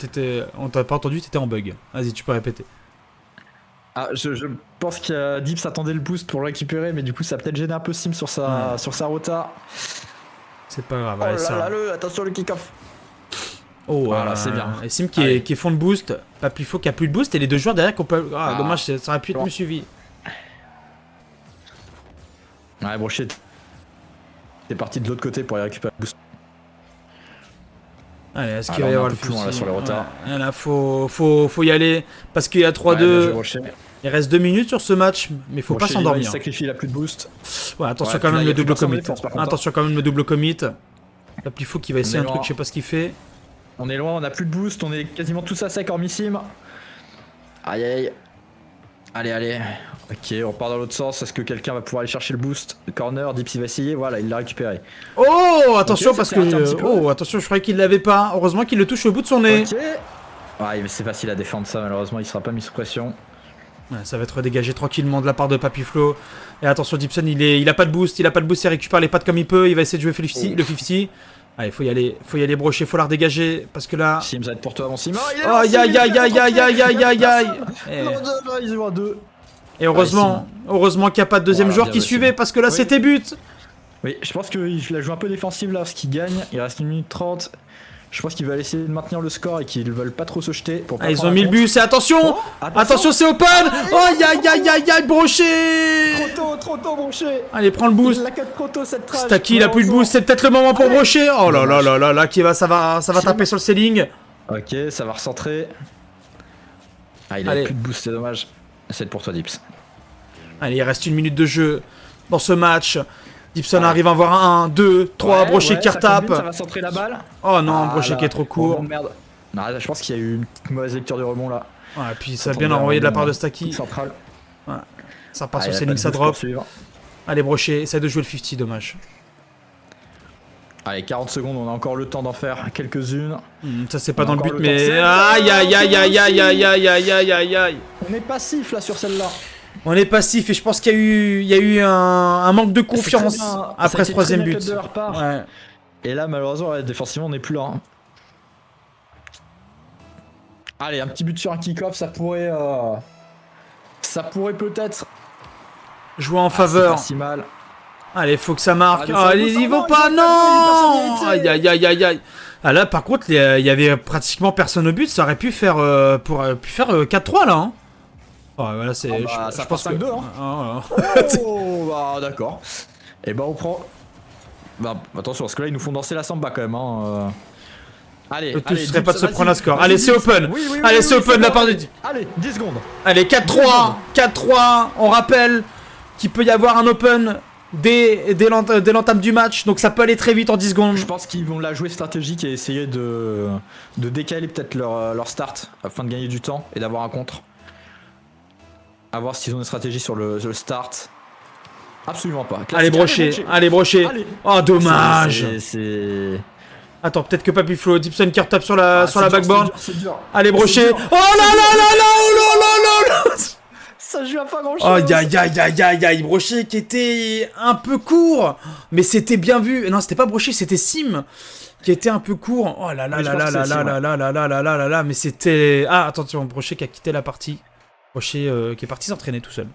on t'a pas entendu, t'étais en bug. Vas-y, tu peux répéter. Ah, je pense que Dips attendait le boost pour le récupérer, mais du coup ça a peut-être gêné un peu Sim sur sa rota. C'est pas grave, allez, attention le kick-off. Oh, voilà, c'est bien. Et Sim qui est fond de boost, Papiflo qui a plus de boost, et les deux joueurs derrière qu'on peut... dommage, ça aurait pu être mieux suivi. Ouais, Brochet, t'es parti de l'autre côté pour aller récupérer le boost. Allez, est-ce qu'il va y avoir le plus loin là sur les retards? Là, faut y aller, parce qu'il y a 3-2. Il reste 2 minutes sur ce match, mais faut pas s'endormir. Il sacrifie, il a plus de boost. Ouais, attention quand même le double commit. Attention quand même le double commit. Papiflo qui va essayer un truc, je sais pas ce qu'il fait. On est loin, on a plus de boost, on est quasiment tous à sec hormis Sim. Aïe aïe. Allez. Ok, on repart dans l'autre sens. Est-ce que quelqu'un va pouvoir aller chercher le boost? Le corner, Dips il va essayer, voilà, il l'a récupéré. Oh, attention parce que... Oh, attention, je croyais qu'il l'avait pas. Heureusement qu'il le touche au bout de son nez. Ok. Ouais, mais c'est facile à défendre ça, malheureusement, il sera pas mis sous pression. Ouais, ça va être dégagé tranquillement de la part de Papiflo. Et attention, Gibson, il a pas de boost, il récupère les pattes comme il peut, il va essayer de jouer le 50. Allez, faut y aller Brochet, faut la redégager parce que là... Sim, ça va être pour toi, mon Sim. Aïe. Ils ont 2. Et heureusement qu'il n'y a pas de deuxième joueur qui suivait, parce que là, c'était but. Oui, je pense qu'il a joué un peu défensif là, parce qu'il gagne. Il reste 1 minute 30. Je pense qu'il va essayer de maintenir le score et qu'ils veulent pas trop se jeter. Pour pas ils ont mis le but, c'est attention. Attention, c'est open. Oh, aïe, Brochet. Trop tôt, Brochet. Allez, prends le boost. Il a 4 trop tôt, cette trash. Staki, il a plus de boost, c'est peut-être le moment pour Brochet. Oh là, ça va taper sur le ceiling. Ok, ça va recentrer. Ah, il a plus de boost, c'est dommage. C'est pour toi, Dips. Allez, il reste 1 minute de jeu dans ce match. Gibson arrive à avoir 1, 2, 3, Brochet qui retape. Ça va centrer la balle. Oh non, Brochet qui est trop court. Merde. Non, je pense qu'il y a eu une petite mauvaise lecture du rebond là. Ouais, et puis ça a bien envoyé de la part de Staki. Central. Ouais. Ça passe sur ceiling, ça drop. Allez, Brochet, essaie de jouer le 50, dommage. Allez, 40 secondes, on a encore le temps d'en faire quelques-unes. Ça c'est pas dans le but, mais aïe. On est passif là sur celle-là. On est passif et je pense qu'il y a eu un manque de confiance après ce troisième but. Ouais. Et là, malheureusement, défensivement, on n'est plus là. Hein. Allez, un petit but sur un kick-off, ça pourrait peut-être jouer en faveur. C'est pas si mal. Allez, faut que ça marque. Allez, ils vont pas, non. Aïe. Ah là, par contre, il y avait pratiquement personne au but. Ça aurait pu faire 4-3 là. Hein. Oh, voilà, c'est. Ça passe 5-2. Hein. Oh, bah d'accord. Et bah on prend. Bah attention, parce que là ils nous font danser la samba quand même. Hein. Allez, tout serait pas de se prendre un score. Allez, c'est open. Allez, c'est open de la part de. Allez, 10 secondes. Allez, 4-3. On rappelle qu'il peut y avoir un open dès l'entame du match. Donc ça peut aller très vite en 10 secondes. Je pense qu'ils vont la jouer stratégique et essayer de décaler peut-être leur start afin de gagner du temps et d'avoir un contre. A voir s'ils ont une stratégie sur le start. Absolument pas. Allez, Brochet. Oh, dommage. Attends, peut-être que Papiflo, Gibson qui retape sur la backboard. Allez, Brochet. Oh là. Ça joue à pas grand chose. Oh, aïe. Brochet qui était un peu court. Mais c'était bien vu. Non, c'était pas Brochet, c'était Sim qui était un peu court. Oh là là. Mais c'était. Ah, attention, Brochet qui a quitté la partie. Brochet qui est parti s'entraîner tout seul.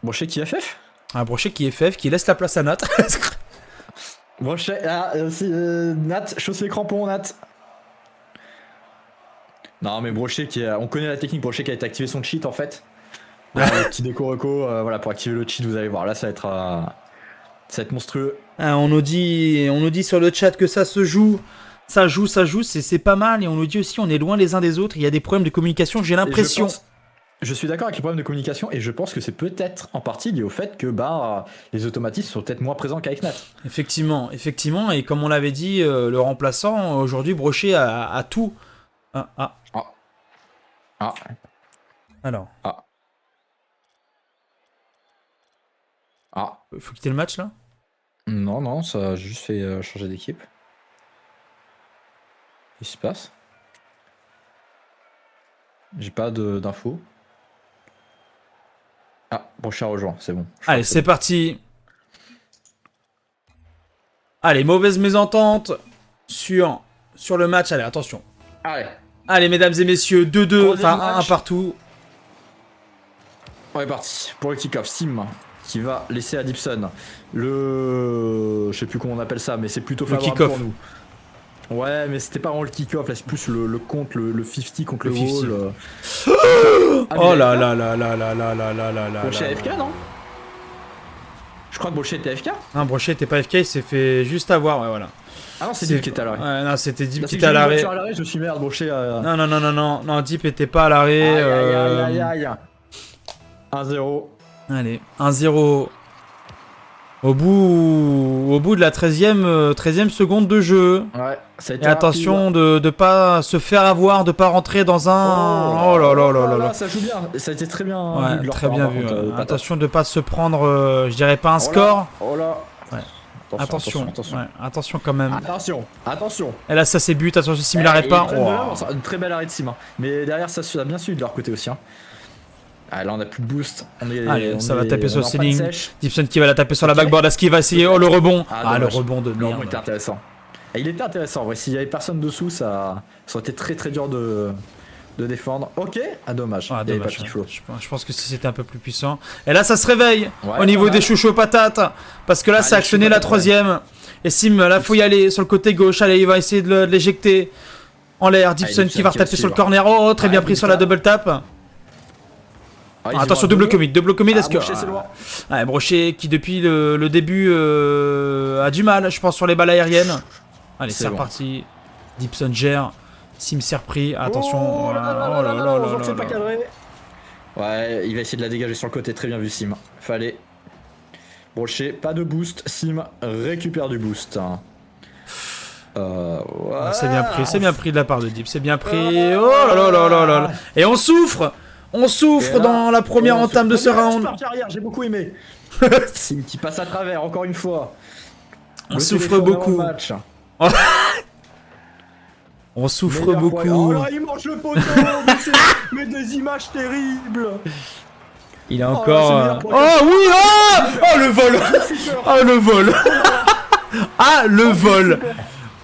Brochet qui FF. Un Brochet qui FF, qui laisse la place à Nat. Brochet, Nat, chausse les crampons, Nat. Non mais Brochet on connaît la technique, Brochet qui a été activé son cheat en fait. Le petit déco reco, voilà, pour activer le cheat, vous allez voir, là ça va être monstrueux. On nous dit sur le chat que ça se joue. Ça joue, c'est pas mal. Et on nous dit aussi, on est loin les uns des autres. Il y a des problèmes de communication, j'ai l'impression. Je suis d'accord avec les problèmes de communication et je pense que c'est peut-être en partie lié au fait que les automatismes sont peut-être moins présents qu'avec Nat. Effectivement. Et comme on l'avait dit, le remplaçant, aujourd'hui, Brochet a tout. Alors. Faut quitter le match là ? Non, ça a juste fait changer d'équipe. Qu'est-ce qui se passe ? J'ai pas d'infos. Brochet a rejoint, c'est bon. Allez, c'est parti. Allez, mauvaise mésentente sur le match. Allez, attention. Allez, mesdames et messieurs, 2-2, enfin 1 partout. On est parti pour le kick-off. Sim qui va laisser à Gibson je sais plus comment on appelle ça, mais c'est plutôt favorable pour nous. Ouais, mais c'était pas vraiment le kick-off, là c'est plus le compte, le 50 contre le wall. Oh là là. Brochet AFK, non ? Je crois que Brochet était AFK ? Non, Brochet était pas AFK, il s'est fait juste avoir, ouais, voilà. Ah non, c'est Deep qui était à l'arrêt. Ouais, non, c'était Deep qui était à l'arrêt. Je me suis merde, Brochet. Non, Deep était pas à l'arrêt. Aïe. 1-0. Allez, 1-0. Au bout de la 13e seconde de jeu. Ouais, ça a été et attention de pas se faire avoir, de pas rentrer dans un. Oh là. Ça joue bien, ça a été très bien. Ouais, très bien vu. Attention de pas se prendre, je dirais pas un score. Oh là. Ouais. Attention. Ouais, attention quand même. Attention. Et là, ça c'est but. Attention, Sim il arrête pas. Une très belle arrêt de Sim. Mais derrière, ça a bien suivi de leur côté aussi. Hein. Ah, là on a plus de boost. Ça va taper sur le ceiling. Gibson qui va la taper sur la backboard. Est-ce qu'il va essayer le rebond. Le rebond de merde. Le rebond était intéressant. Et il était intéressant. Ouais, s'il y avait personne dessous, ça aurait été très très dur de de défendre. Ok. Ah, dommage. Ah, Il y avait dommage. pas Piflo. Je pense que si c'était un peu plus puissant. Et là, ça se réveille Ouais, au niveau ouais. des chouchous patates. Parce que là, Ah, ça a les actionné chouchous la patates, troisième. Et Sim, là, faut y aller sur le côté gauche. Allez, il va essayer de l'éjecter en l'air. Dibson qui va retaper sur le corner. Oh, très bien pris sur la double tap. Ah, Attention, double commit, est-ce que... Brochet, c'est loin. Ouais, Brochet qui depuis le début a du mal, je pense, sur les balles aériennes. Allez, c'est bon. reparti. Dibson gère. Sim s'est repris. Attention. Oh là là Oh là là là on voit que là c'est pas là. cadré. Ouais, il va essayer de la dégager sur le côté. Très bien vu, Sim. Fallait. Brochet, pas de boost. Sim récupère du boost. Ouais. C'est bien pris de la part de Dib, c'est bien pris. Oh là là là là là là. Et on souffre Et là, dans la première entame de ce round. J'ai beaucoup aimé. Sim qui passe à travers, encore une fois. On Le souffre téléphone beaucoup. avant le match. On souffre Meilleur beaucoup. point. Oh là, il mange le poteau. mais des images terribles. Il a Oh, encore. c'est meilleur point. Oh oui, oh, oh le vol. Oh le vol. Ah le vol.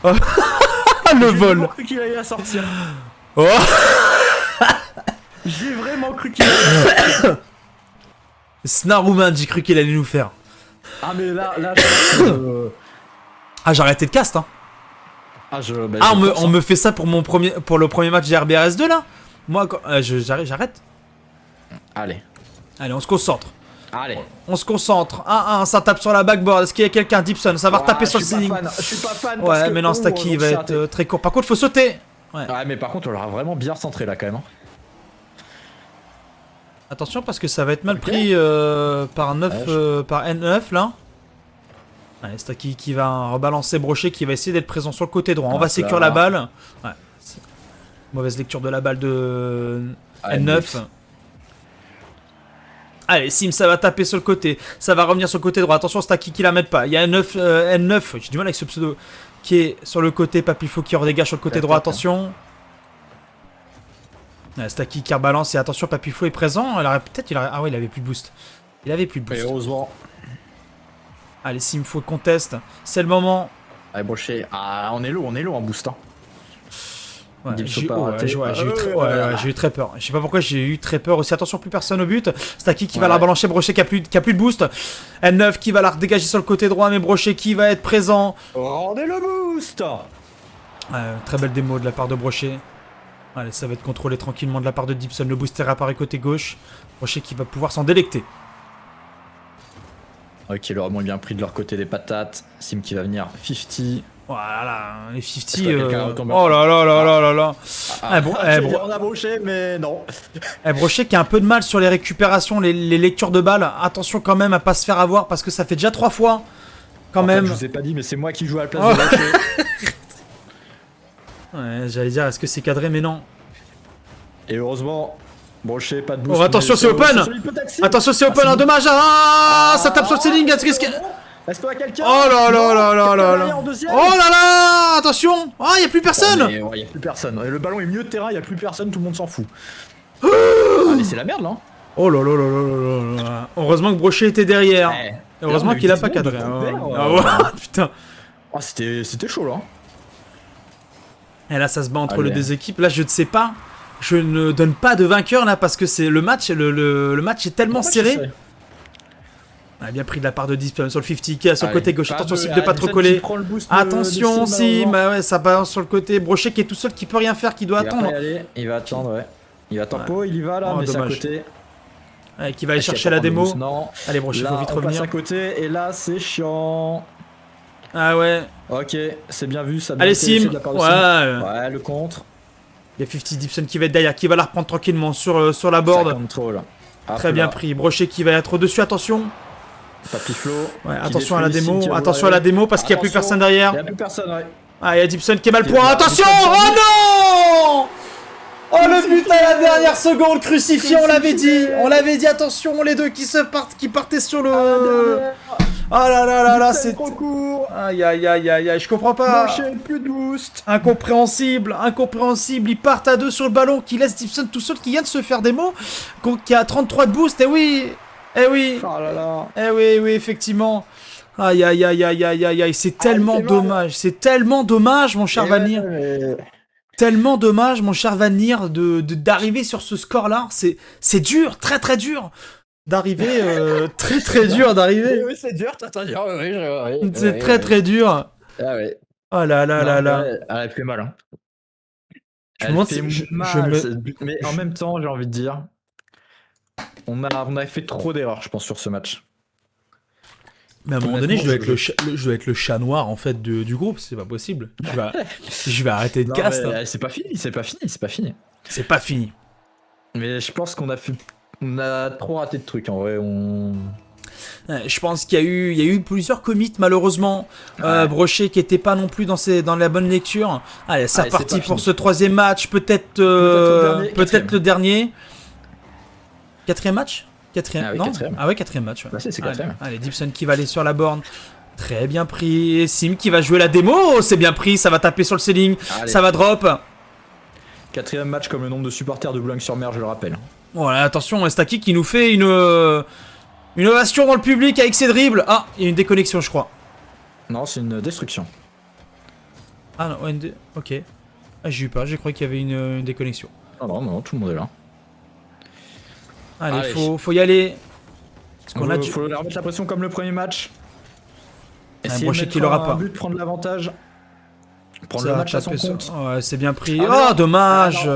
Ah le J'ai vol. vraiment cru qu'il allait la sortir. Oh. J'ai vraiment cru qu'il allait la sortir. Snaruman, j'ai cru qu'il allait nous faire. Ah mais là, Ah j'ai arrêté de cast hein. Ah on me fait ça pour le premier match des RBRS2 là. Moi j'arrête. Allez. Allez on se concentre. Allez. On se concentre. 1-1, ça tape sur la backboard. Est-ce qu'il y a quelqu'un? Dibson, ça va retaper sur le ceiling. Je suis pas fan. Ouais, mais non, Stacky va être très court. Par contre, faut sauter. Ouais. Ouais, mais par contre, on l'aura vraiment bien centré là quand même. Attention parce que ça va être mal pris par N9 là. Allez, Stacky qui va rebalancer Brochet, qui va essayer d'être présent sur le côté droit. On va sécure la balle. Ouais. Mauvaise lecture de la balle de N9. Allez, Sim, ça va taper sur le côté. Ça va revenir sur le côté droit. Attention, Stacky qui la mette pas. Il y a N9. J'ai du mal avec ce pseudo. Qui est sur le côté. Papifo qui redégage sur le côté droit. Attention. Ouais, Stacky qui rebalance. Et attention, Papifo est présent. Ah ouais, il avait plus de boost. Il avait plus de boost. Et heureusement. Allez, Sim, faut conteste. C'est le moment. Allez, Brochet. Ah, on est low en boost. Hein. Ouais, j'ai eu très peur. Je sais pas pourquoi j'ai eu très peur aussi. Attention, plus personne au but. Stacky qui va la balancer. Brochet qui a plus de boost. N9 qui va la redégager sur le côté droit. Mais Brochet qui va être présent. Rendez le boost. Très belle démo de la part de Brochet. Allez, ça va être contrôlé tranquillement de la part de Dibson. Le booster apparaît côté gauche. Brochet qui va pouvoir s'en délecter. Ok, il aura moins bien pris de leur côté des patates. Sim qui va venir 50. Voilà, les 50. Oh là là là là là là. On a Brochet, mais non. Brochet qui a un peu de mal sur les récupérations, les lectures de balles. Attention quand même à pas se faire avoir parce que ça fait déjà 3 fois. Quand même. Je vous ai pas dit, mais c'est moi qui joue à la place de Brochet. Ouais, j'allais dire, est-ce que c'est cadré, mais non. Et heureusement, Brochet, pas de boost. Oh, attention, c'est open. Attention, c'est open, un dommage. Ah, ça tape sur le ceiling. Est-ce qu'il y a quelqu'un? Oh là là là là là là. Oh là là. Attention. Ah, il n'y a plus personne. Il n'y a plus personne. Le ballon est milieu de terrain, il n'y a plus personne, tout le monde s'en fout. Ah, mais c'est la merde là. Oh là là là là là. Heureusement que Brochet était derrière. Heureusement qu'il a pas cadré. Ah ouais, putain. Ah, c'était chaud là. Et là, ça se bat entre les deux équipes. Là, je ne sais pas. Je ne donne pas de vainqueur là parce que c'est le match. Le match est tellement serré. On a bien pris de la part de Dibson sur le 50 qui est sur le côté gauche. Attention, Sim de pas trop coller. Attention, Sim. Ouais, ça balance sur le côté. Brochet qui est tout seul, qui peut rien faire, qui doit attendre. Il va attendre, ouais. Il va tempo, il y va là, mais c'est à côté. Ouais, qui va aller chercher la démo. Allez, Brochet, faut vite revenir. À côté, et là, c'est chiant. Ah ouais. Ok, c'est bien vu, ça. Allez, Sim. Ouais, le contre. Il y a 50 Dibson qui va être derrière, qui va la reprendre tranquillement sur la board. Très bien pris. Brochet qui va être au-dessus, attention. Papiflo. Ouais, attention à la démo, attention à la démo parce qu'il n'y a plus personne derrière. Il n'y a plus personne, ouais. Ah, il y a Dibson qui est mal point. Attention. Oh non. Oh le but à la dernière seconde, crucifié, on l'avait dit, attention, les deux qui partaient sur le... Oh là là là là, c'est trop court. Aïe aïe aïe aïe aïe, je comprends pas. Plus de boost. Incompréhensible, ils partent à deux sur le ballon, qui laisse Dibson tout seul, qui vient de se faire démo, qui a 33 de boost, et oui. Oh là là. Oui, effectivement. Aïe aïe aïe aïe aïe aïe aïe, c'est tellement dommage, mon cher Vanir. Tellement dommage, mon cher Vanir, d'arriver sur ce score-là. C'est dur, très très dur d'arriver. Très très dur d'arriver. Oui, c'est dur, t'as dur. C'est très très dur. Ah ouais. Oh là là là là. Elle fait mal. Hein. Je me demande si Mais en même temps, j'ai envie de dire, on a fait trop d'erreurs, je pense, sur ce match. Mais à un moment donné, je dois être le chat noir en fait du groupe, c'est pas possible. Je vais arrêter de cast. C'est pas fini. C'est pas fini. Mais je pense qu'on a trop raté de trucs en vrai. Je pense qu'il y a eu plusieurs commits malheureusement. Brochet qui était pas non plus dans la bonne lecture. Allez, c'est reparti pour ce troisième match, peut-être le dernier. Quatrième match? Quatrième match. Ouais. Bah, c'est quatrième. Allez, Dibson qui va aller sur la borne. Très bien pris. Et Sim qui va jouer la démo. C'est bien pris. Ça va taper sur le ceiling. Allez. Ça va drop. Quatrième match comme le nombre de supporters de Boulogne-sur-Mer, je le rappelle. Voilà, attention, Estaki qui nous fait une ovation dans le public avec ses dribbles. Ah, il y a une déconnexion, je crois. Non, c'est une destruction. Ah non, ok. Ah, j'ai eu peur. J'ai cru qu'il y avait une déconnexion. Ah non, tout le monde est là. Allez, faut y aller. Faut leur mettre la pression comme le premier match. Brochet qui l'aura pas. But, prendre l'avantage. Prendre le match à son compte. Ouais, c'est bien pris. Oh, dommage.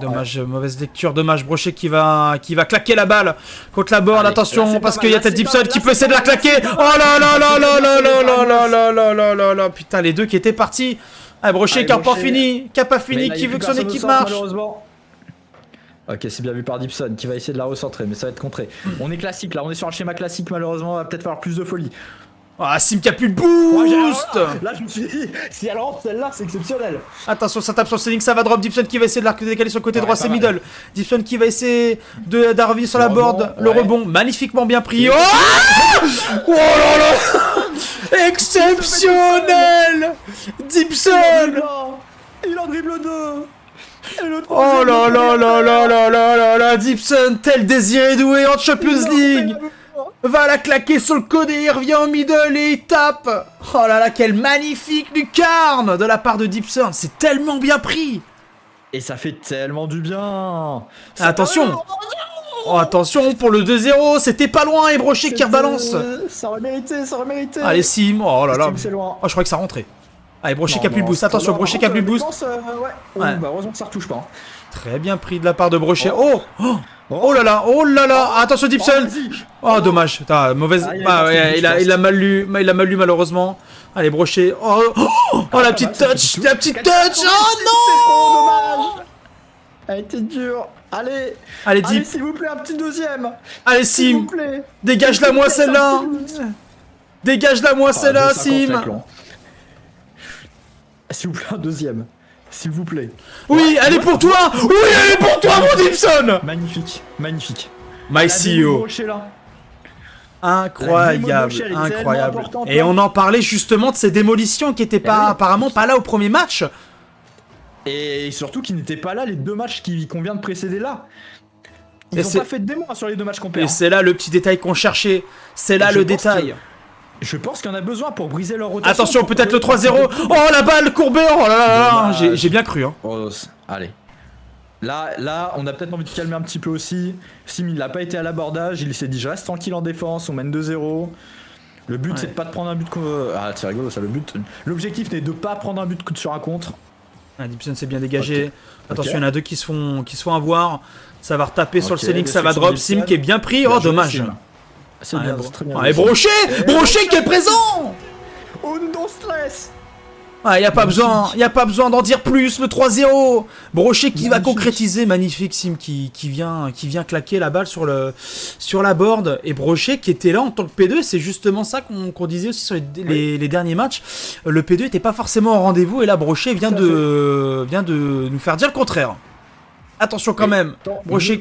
Dommage, mauvaise lecture. Dommage. Brochet qui va claquer la balle contre la borne. Attention, parce qu'il y a Ted Gibson qui peut essayer de la claquer. Oh là là là là là là là là là là là là là. Putain, les deux qui étaient partis. Ah, Brochet qui a pas fini, qui veut que son équipe marche. Ok, c'est bien vu par Dibson qui va essayer de la recentrer, mais ça va être contré. On est classique là, on est sur un schéma classique, malheureusement, on va peut-être falloir plus de folie. Ah, Sim qui a plus de boost. Là, je me suis dit, si elle rentre celle-là, c'est exceptionnel. Attention, ça tape sur le ceiling, ça va drop. Dibson qui va essayer de la décaler sur le côté droit, c'est middle. Dibson qui va essayer d'arriver sur la board. Le rebond, magnifiquement bien pris. Oh là là. Exceptionnel. Dibson. Il en dribble deux. Oh là là là là là là là là. Dibson, tel Désiré Doué en Champions League. Va la claquer sur le côté, il revient au middle et il tape. Oh là là, quel magnifique lucarne de la part de Dibson. C'est tellement bien pris. Et ça fait tellement du bien. Attention. Oh, attention pour le 2-0, c'était pas loin et Brochet qui rebalance. Ça aurait mérité. Allez, Sim. Oh là là. Loin. Oh, je crois que ça rentrait. Allez, Brochet qui a plus le boost. Attention, Brochet qui a plus le boost. Ouais. Bah, heureusement que ça retouche pas. Très bien pris de la part de Brochet. Oh là là. Attention, Dibson. Oh, dommage. Mauvaise. Il a mal lu malheureusement. Allez, Brochet. Oh, la petite touch. Oh non. Elle a été dure. Allez, Dib. s'il vous plaît, un petit deuxième. Allez, Sim. Dégage-la-moi celle-là. Sim. S'il vous plaît, un deuxième. S'il vous plaît. Oui, elle est pour toi. Oui, elle est pour toi, mon Dibson. Magnifique. My CEO. Incroyable. Et on en parlait justement de ces démolitions qui étaient apparemment pas là au premier match. Et surtout qui n'étaient pas là les deux matchs qu'on vient de précéder là. Ils n'ont pas fait de démo sur les deux matchs qu'on perd. Et c'est là le petit détail qu'on cherchait. C'est là le détail. Je pense qu'il y en a besoin pour briser leur rotation. Attention, peut-être le 3-0. Oh, la balle courbée. Oh là là. J'ai bien cru. Hein. Allez. Là, on a peut-être envie de calmer un petit peu aussi. Sim, il n'a pas été à l'abordage. Il s'est dit, je reste tranquille en défense. On mène 2-0. Le but, c'est de pas de prendre un but. Ah, c'est rigolo ça. L'objectif n'est de pas prendre un but sur un contre. Dibson s'est bien dégagé. Attention, il y en a deux qui se font avoir. Ça va retaper sur le ceiling, ça va drop. Sim qui est bien pris. Oh, dommage. C'est bien, très bien. Allez, Brochet qui est présent. Undo stress. Y a pas besoin d'en dire plus, le 3-0. Brochet qui va concrétiser, magnifique Sim qui vient claquer la balle sur la board. Et Brochet qui était là en tant que P2, c'est justement ça qu'on disait aussi sur les derniers matchs. Le P2 était pas forcément au rendez-vous et là Brochet vient de nous faire dire le contraire. Attention quand même. Brochet.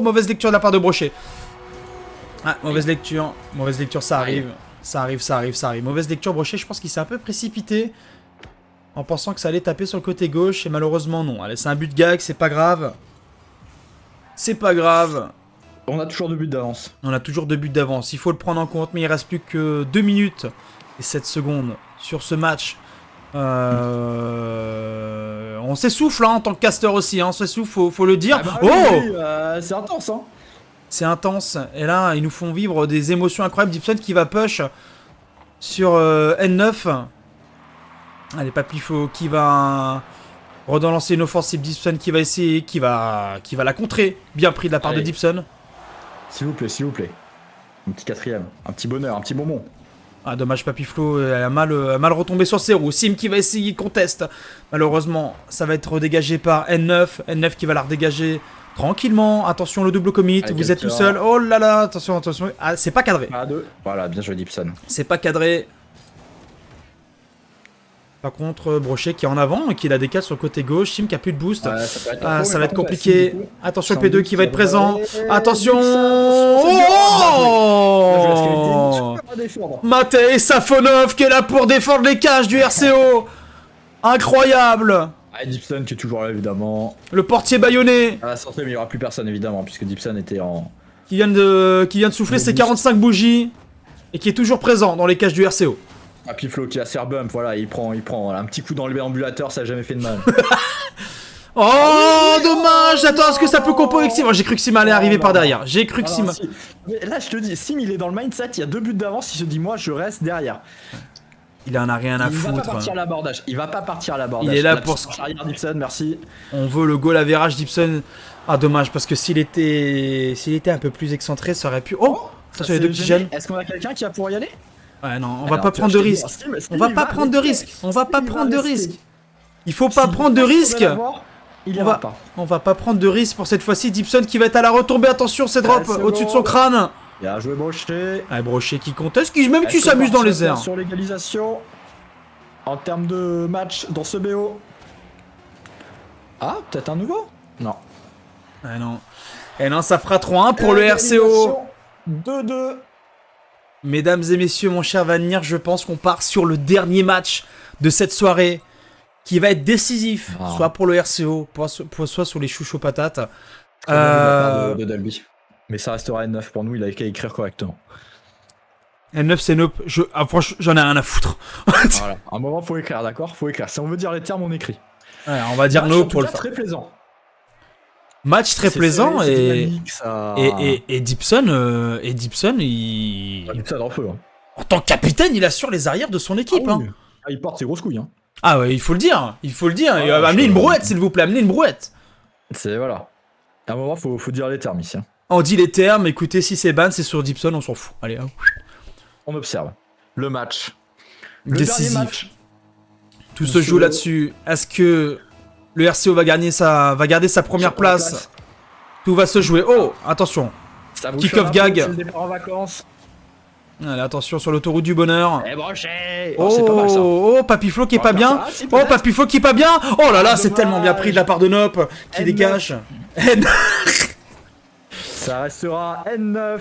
Mauvaise lecture de la part de Brochet. Mauvaise lecture, ça arrive. Ça arrive. Mauvaise lecture, Brochet, je pense qu'il s'est un peu précipité en pensant que ça allait taper sur le côté gauche et malheureusement non. Allez, c'est un but gag, c'est pas grave. On a toujours 2 buts d'avance. Il faut le prendre en compte, mais il reste plus que 2 minutes et 7 secondes sur ce match. On On s'essouffle hein, en tant que caster aussi, hein, on s'essouffle, faut le dire. Ah bah oh oui, c'est intense, hein. C'est intense. Et là, ils nous font vivre des émotions incroyables. Dipson qui va push sur N9. Allez, Papiflo qui va relancer une offensive. Dipson qui va essayer, qui va la contrer. Bien pris de la part de Dipson. S'il vous plaît, s'il vous plaît. Un petit quatrième, un petit bonheur, un petit bonbon. Ah, dommage, Papiflo a mal retombé sur ses roues. Sim qui va essayer de conteste. Malheureusement, ça va être redégagé par N9. N9 qui va la redégager tranquillement. Attention, le double commit. Avec vous êtes tout seul. Oh là là, attention, attention. Ah, c'est pas cadré. Voilà, bien joué, Dipson. C'est pas cadré. Par contre, Brochet qui est en avant et qui la décale sur le côté gauche. Sim qui a plus de boost. Ça va être compliqué. Attention, le P2 qui va être présent. Attention. Oh Matej Safonov qui est là pour défendre les cages du RCO. Incroyable. Dipson qui est toujours là, évidemment. Le portier bâillonné. À la sortie, mais il n'y aura plus personne, évidemment, puisque Dipson était en... Qui vient de souffler ses 45 bougies. Et qui est toujours présent dans les cages du RCO. Papiflo qui a Serre Bump, voilà, il prend voilà, un petit coup dans le ambulateur, ça a jamais fait de mal. Oh, dommage. Attends, est-ce que ça peut compo avec Sim? J'ai cru que Sim allait arriver par derrière. J'ai cru que Sim... Mais là, je te dis, Sim, il est dans le mindset, il y a 2 buts d'avance, il se dit, moi, je reste derrière. Il en a rien à foutre. Il va pas partir à l'abordage. Il va pas partir à l'abordage. Il est là pour... arrière Dipson, merci. On veut le goal average Dipson. Ah, dommage, parce que s'il était un peu plus excentré, ça aurait pu... Oh, attention, les deux petits jeunes. Est-ce qu'on a quelqu'un qui va pouvoir y aller? Ouais, non, on va pas prendre de risque. On va pas prendre de risque. On va pas prendre de risque. Il faut pas prendre de risque. On va pas prendre de risque pour cette fois-ci. Dipson qui va être à la retombée. Attention, c'est drop au-dessus de son crâne. Bien joué, Brochet. Ah, Brochet qui conteste, même qui s'amuse dans les airs. Sur l'égalisation en termes de match dans ce BO. Ah, peut-être un nouveau? Non. Ah non. Et non, ça fera 3-1 pour le RCO. 2-2. Mesdames et messieurs, mon cher Vanir, je pense qu'on part sur le dernier match de cette soirée qui va être décisif, soit pour le RCO, soit sur les chouchous patates. De Dalby. Mais ça restera N9 pour nous, il a qu'à écrire correctement. N9 c'est nope, franchement j'en ai rien à foutre. Voilà, à un moment faut écrire, d'accord? Faut écrire. Si on veut dire les termes, on écrit. Ouais, on va dire nope pour le faire. Très plaisant. Match très plaisant dynamique, et Dipson, il... Dipson en feu. Hein. En tant que capitaine, il assure les arrières de son équipe. Ah oui. Il porte ses grosses couilles. Hein. Ah ouais, il faut le dire. Amenez une brouette, s'il vous plaît, amenez une brouette. C'est voilà. À un moment, faut dire les termes ici. Hein. On dit les termes, écoutez, si c'est ban, c'est sur Dipson, on s'en fout. Allez, hein. On observe. Le match. Décisif. Match. Tout se joue là-dessus. Est-ce que le RCO va garder sa première place? Tout va se jouer. Oh, attention. Kick-off gag. Le départ en vacances. Allez, attention sur l'autoroute du bonheur. Brochet. Oh, c'est pas mal ça. Oh, Papiflo qui est pas bien. Oh, Papiflo qui est pas bien. Oh là là, c'est tellement bien pris de la part de Nope qui dégage. Ça restera N9.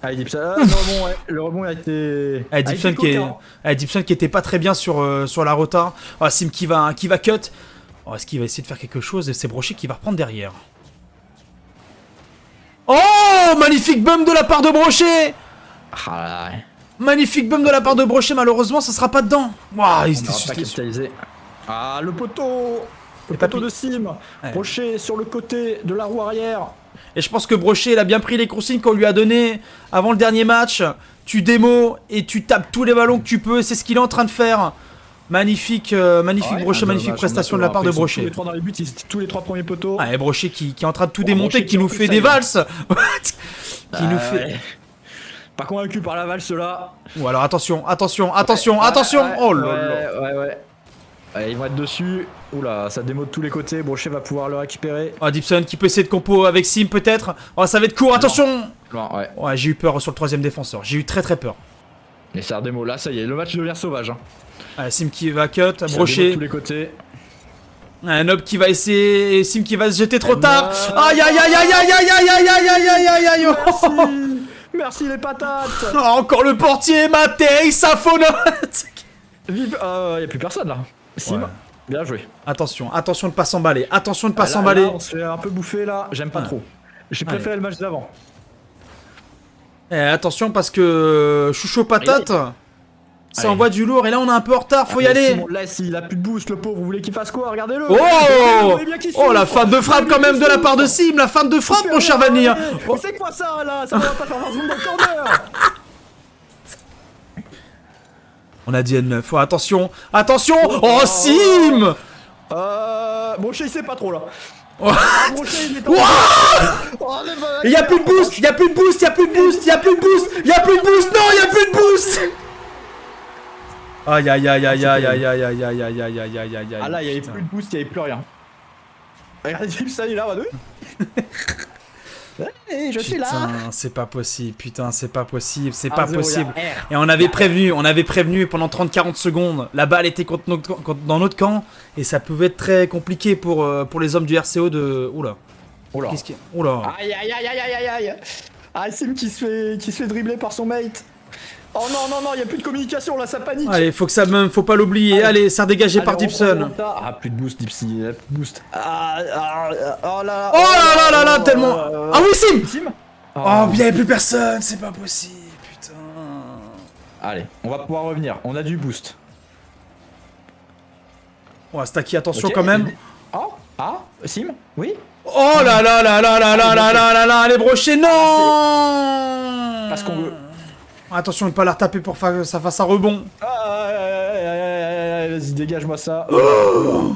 Allez, Dipson. Le rebond a été. Dipson qui était pas très bien sur la rota. Oh, Sim qui va cut. Oh, est-ce qu'il va essayer de faire quelque chose? Et c'est Brochet qui va reprendre derrière. Oh, magnifique bump de la part de Brochet. Magnifique bump de la part de Brochet, malheureusement ça sera pas dedans. Wow, il était pas capitalisé. Ah, le poteau. Le poteau de Sim. Ouais. Brochet sur le côté de la roue arrière. Et je pense que Brochet il a bien pris les consignes qu'on lui a donné avant le dernier match. Tu démos et tu tapes tous les ballons que tu peux, c'est ce qu'il est en train de faire. Magnifique Brochet, magnifique prestation de la part de Brochet. Tous les 3 dans les buts, tous les 3 premiers poteaux. Ah, et Brochet qui est en train de tout démonter, qui nous fait des valses. Qui nous fait... Pas convaincu par la valse là. Ou alors attention. Oh là là. Ouais. Allez, ils vont être dessus. Oula, ça démo de tous les côtés. Brochet va pouvoir le récupérer. Oh, Dipson qui peut essayer de compo avec Sim peut-être. Oh, ça va être court, attention. Non, ouais. Ouais, j'ai eu peur sur le 3ème défenseur. J'ai eu très peur. Mais ça redémo. Là, ça y est, le match devient sauvage. Hein. Ouais, Sim qui va cut, Brochet. De tous les côtés. Un Nob qui va essayer. Sim qui va se jeter trop tard. Aïe. Merci les patates. Oh, encore le portier, Matej Safonov. Vive. Y a plus personne là. Sim. Ouais. Bien joué. Attention de pas s'emballer. Là, on se fait un peu bouffer là. J'aime pas trop. J'ai préféré le match d'avant. Attention parce que Chouchou patate. Ça Allez. envoie du lourd et là on est un peu en retard, faut y Allez, aller. Simon, laisse, il a plus de boost, le pauvre. Vous voulez qu'il fasse quoi? Regardez-le. Oh Vous voyez bien qu'il Oh, la souffre. fin de frappe quand même de la part de Sim, la fin de frappe, mon cher Vanille. Mais c'est quoi ça là? Ça va pas faire 20 secondes dans le corner. On a dit N9, oh, attention, attention. Oh, Sim. Brochet, il sait pas trop là. Oh. Brochet, il est en... Ouah. Il y a plus de boost, il y a plus de boost, il y a plus de boost, il y a plus de boost, il y a plus de boost, non, il y a plus de boost. Aïe aïe aïe aïe aïe aïe aïe aïe aïe aïe aïe aïe aïe aïe. Ah là, il y avait plus de boost, il y avait plus rien. Regardez, ça il est là, Vadou. Hey, je suis là. Putain, c'est pas possible, putain, c'est pas possible, c'est Ah, pas zéro, possible. y a R. Et on avait prévenu pendant 30-40 secondes, la balle était dans notre camp, et ça pouvait être très compliqué pour les hommes du RCO de... Oula. Oula. Qu'est-ce qu'il y a? Oula. Aïe aïe aïe aïe aïe aïe aïe. Ah, Sim qui se fait dribbler par son mate. Oh non non non, il y a plus de communication là, ça panique. Allez, faut pas l'oublier. Allez, ça dégagé par Allez, Dipson. Ah, plus de boost, Dipsy, plus de boost. Oh là là. Oh là là là là, tellement... Ah oui, Sim. Sim. Oh, il y avait plus personne, c'est pas possible, putain. Allez, on va pouvoir revenir, on a du boost. Oh, Stacky, attention Ok. quand même. Oh, ah, Sim, oui. Oh là là là là là là là là là là, les brochés, non. Parce qu'on veut. Attention de pas la retaper pour que ça fasse un rebond. Vas-y, dégage-moi ça.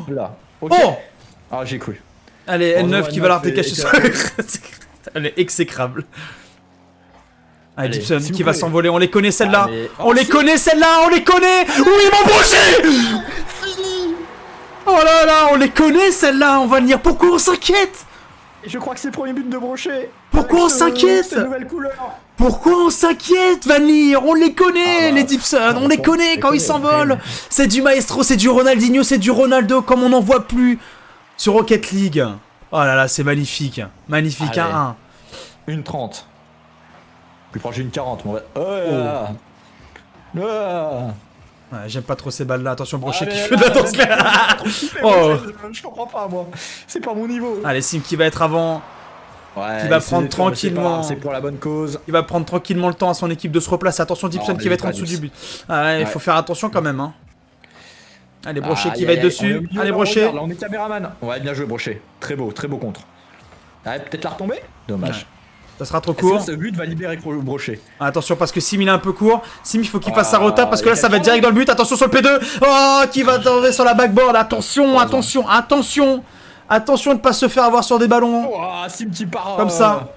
Là. Ok. Oh. Ah, j'ai cru. Allez, Oh, N9 non, qui va la N9 cacher sur... Elle est exécrable. Allez, Allez, Dipson s'il vous qui va plaît. s'envoler, on les connaît celle-là. Allez. On Oh, les si. connaît celle-là, on les connaît. Oui, mon brochet. Oh là là, on les connaît celle-là, on va le dire. Pourquoi on s'inquiète? Je crois que c'est le premier but de Brochet. Pourquoi Avec on s'inquiète? cette nouvelle couleur. Pourquoi on s'inquiète, Vanille? On les connaît, Ah bah, les Dipson, on les on connaît les quand ils connaît, s'envolent. oui. C'est du Maestro, c'est du Ronaldinho, c'est du Ronaldo, comme on n'en voit plus sur Rocket League. Oh là là, c'est magnifique. Magnifique, Allez. 1-1. Une 30. Plus proche d'une 40, mon gars. Oh là là. Ah. Ouais, j'aime pas trop ces balles-là. Attention, Brochet Ah, qui mais fait là, de la danse. Oh. Je comprends pas, moi. C'est pas mon niveau. Allez, Sim qui va être avant. Ouais, Qui va c'est prendre des tours, mais c'est pas tranquillement. grave, C'est pour la bonne cause. Il va prendre tranquillement le temps à son équipe de se replacer. Attention, Dipson Non, qui va être en pas dessous douce. du but. Ah ouais, il faut faire attention quand même. Hein. Allez, Brochet qui va être On est au dessus. milieu, Allez, là, Brochet. regarde, là, on est caméraman. Ouais, bien joué, Brochet. Très beau contre. Ah, peut-être la retomber. Dommage. Ouais. Ça sera trop Est-ce court. que ce but va libérer Brochet? Attention parce que Sim il est un peu court. Sim il faut qu'il fasse sa Ah, rota parce que il y là a ça va être quelqu'un direct dans le but. Attention sur le P2. Oh qui va tomber sur la backboard. Attention, attention, attention. Attention de ne pas se faire avoir sur des ballons. Oh, Sim qui part Comme ça.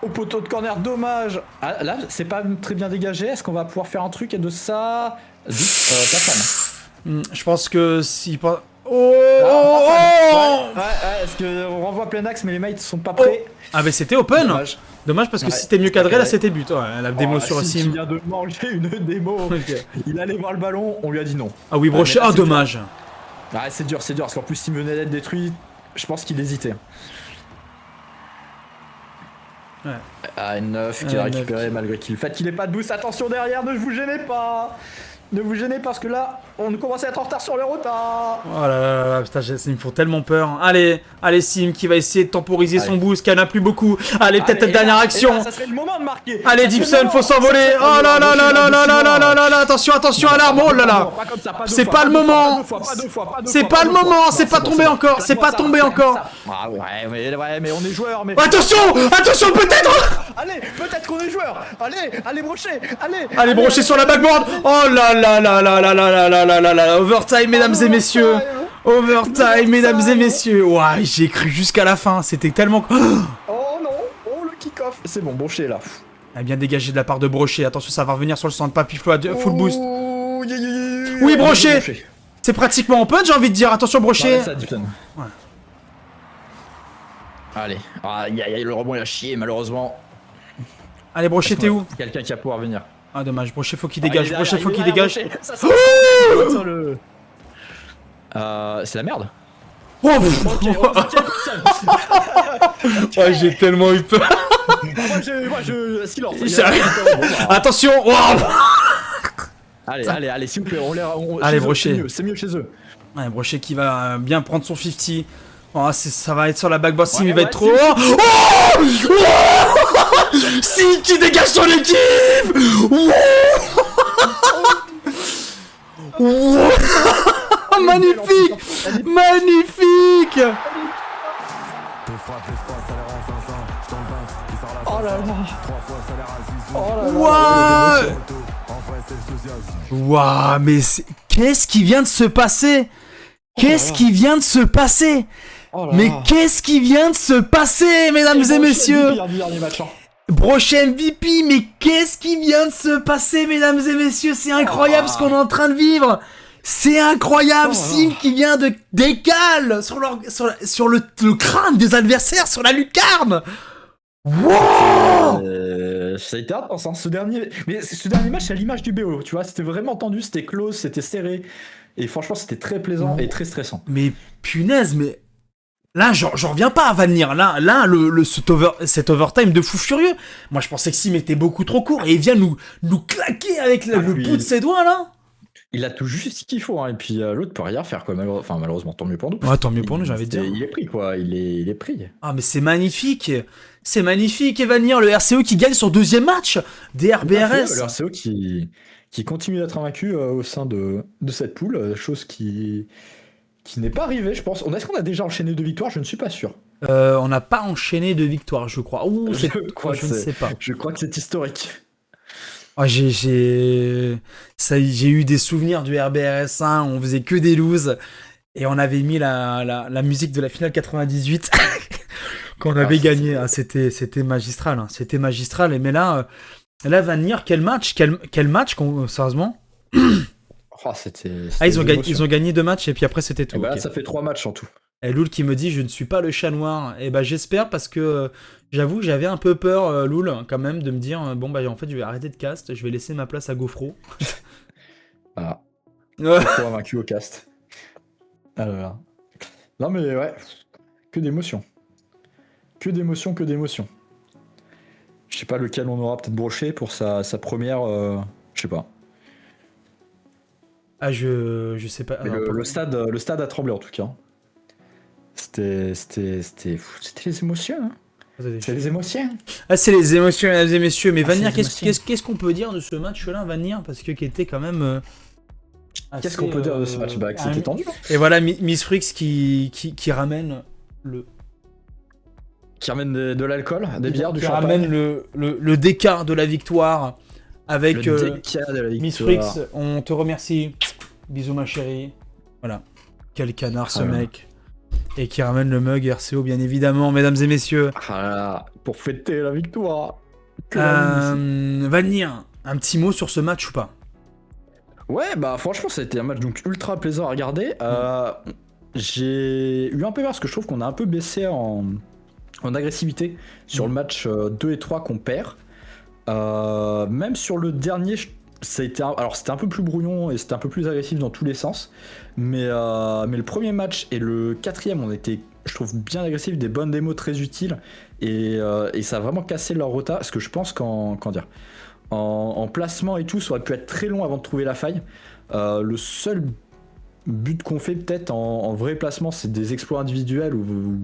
au poteau de corner, dommage. Ah, là, c'est pas très bien dégagé. Est-ce qu'on va pouvoir faire un truc de ça? Pas fan. Je pense que si... Oh, Ouais, est-ce qu'on renvoie plein axe mais les mates sont pas prêts? Ah mais c'était open. Dommage. Dommage parce que Ouais, si c'était mieux c'est pas cadré là cadré. c'était but. Ouais, la démo sur Sim qui Sim. vient de manger une démo. Ok. Il allait voir le ballon, on lui a dit non. Ah oui Brochet. mais là, Ah c'est dommage. Ah, c'est dur parce qu'en plus Sim venait d'être détruit. Je pense qu'il hésitait. Ouais. Ah, une 9 qui a 9. récupéré malgré qu'il fait qu'il ait pas de boost. Attention derrière, ne vous gênez pas. Ne vous gênez parce que là, on commence à être en retard sur le retard. Oh là là là, putain, ils me font tellement peur. Allez, allez Sim qui va essayer de temporiser son Allez. boost, qui en a plus beaucoup. Allez, peut-être Allez, cette dernière et là, action. ça serait le moment de marquer. Allez, Ça serait Dipson, le faut moment. s'envoler. Oh là là là là là là là là là là, attention, attention, alarme. Oh là là. Pas comme ça, pas deux C'est fois, pas le deux fois, moment. pas deux fois, pas deux fois, pas deux C'est fois, pas le deux fois. moment, Non, c'est pas bon, tombé bon. encore, c'est Claque-moi pas ça, tombé claque-moi encore. ça. Ah ouais, mais on est joueurs, mais. Attention, attention peut-être. Allez, peut-être qu'on est joueurs. Allez, Brochet, allez. Allez, Brochet sur la backboard. Oh là là là là là là là là là là là. Overtime, mesdames et messieurs. Overtime, mesdames et messieurs. Ouais, j'ai cru jusqu'à la fin, c'était tellement... Oh non, oh le kick-off. C'est bon, Brochet là. Elle bien dégagé de la part de Brochet. Attention, ça va revenir sur le centre. Papiflo à full boost. Oh, Oui, Brochet. C'est pratiquement open, j'ai envie de dire. Attention, Brochet. Ça, Dipson. Ouais. Allez, le rebond il a chié malheureusement. Allez, Brochet, t'es où? Quelqu'un qui va pouvoir venir. Ah, dommage. Brochet, faut qu'il dégage. Il est Brochet, derrière, faut il qu'il est derrière, dégage. Brochet. Ça, sur le... c'est la merde. Oh, Ok, ouais, j'ai tellement eu peur. moi je silence. Attention. Oh. Allez, s'il vous plaît, Allez, chez eux, Brochet. c'est mieux chez eux. Ouais, Brochet qui va bien prendre son 50. Oh, ça va être sur la backboard. Sim, Ouais, il va ouais, être trop... Sim, Oh, oh Sim qui dégage son équipe. Oh Wow. Magnifique. Magnifique. Oh là là. Waouh. Waouh, mais qu'est-ce qui vient de se passer? Qu'est-ce qui vient de se passer? Mais qu'est-ce qui vient de se passer, mesdames et messieurs? Broche MVP, mais qu'est-ce qui vient de se passer, mesdames et messieurs? C'est incroyable ce qu'on est en train de vivre. C'est incroyable, Sim qui vient de décale sur le crâne des adversaires, sur la lucarne. Wow. Ça a été intense, hein, ce dernier match, c'est à l'image du BO, tu vois, c'était vraiment tendu, c'était close, c'était serré, et franchement, c'était très plaisant et très stressant. Mais punaise, mais là, j'en reviens pas à Vanir. Là, cet overtime de fou furieux. Moi, je pensais que Sim était beaucoup trop court et il vient nous claquer avec le bout de ses doigts là. Il a tout juste ce qu'il faut, hein, et puis l'autre peut rien faire, quoi. Malheureusement, tant mieux pour nous. Ouais, tant mieux pour nous, j'avais dit. Il est pris, quoi. Il est pris. Ah, mais c'est magnifique. C'est magnifique, Evanir, le RCO qui gagne son deuxième match des RBRS. Le RCO qui continue d'être invaincu au sein de cette poule, chose qui n'est pas arrivée, je pense. Est-ce qu'on a déjà enchaîné 2 victoires? Je ne suis pas sûr. On n'a pas enchaîné de victoires, je crois. Ouh, je ne sais pas. Je crois que c'est historique. Oh, j'ai eu des souvenirs du RBRS 1, on faisait que des loses et on avait mis la musique de la finale 98 qu'on avait gagné. Ah, c'était magistral, hein. C'était magistral. Mais là Vanir, quel match, sérieusement. Ils ont gagné 2 matchs et puis après c'était tout. Bah, okay. Ça fait 3 matchs en tout. Et Loul qui me dit je ne suis pas le chat noir. Et bah j'espère parce que j'avoue que j'avais un peu peur, Loul, quand même, de me dire bon bah en fait je vais arrêter de cast, je vais laisser ma place à Gofro. Ah. Gofro vaincu au cast. Alors. Non mais ouais, que d'émotions. Que d'émotions. Je sais pas lequel on aura peut-être broché pour sa première. Je sais pas. Ah je sais pas. Le stade a tremblé en tout cas. C'était les émotions, hein. C'est les émotions. Ah, c'est les émotions, mesdames et messieurs. Mais Vanir, qu'est-ce qu'on peut dire de ce match-là, Vanir? Parce que qui était quand même. Qu'est-ce qu'on peut dire de ce match? Bah, c'était tendu. Et voilà, Miss Frix qui ramène le. Qui ramène de l'alcool, des bières, du champagne. Qui ramène le déca de la victoire avec Miss Frix. On te remercie. Bisous, ma chérie. Voilà. Quel canard ce mec. Et qui ramène le mug RCO, bien évidemment, mesdames et messieurs. Ah, pour fêter la victoire. Vanir, un petit mot sur ce match ou pas? Ouais, bah franchement, c'était un match donc ultra plaisant à regarder. J'ai eu un peu peur parce que je trouve qu'on a un peu baissé en agressivité sur le match 2 et 3 qu'on perd. Même sur le dernier, c'était un peu plus brouillon et c'était un peu plus agressif dans tous les sens. Mais le premier match et le 4e, on était, je trouve, bien agressifs, des bonnes démos très utiles. Et ça a vraiment cassé leur rota. Parce que je pense qu'en placement et tout, ça aurait pu être très long avant de trouver la faille. Le seul but qu'on fait peut-être en vrai placement, c'est des exploits individuels où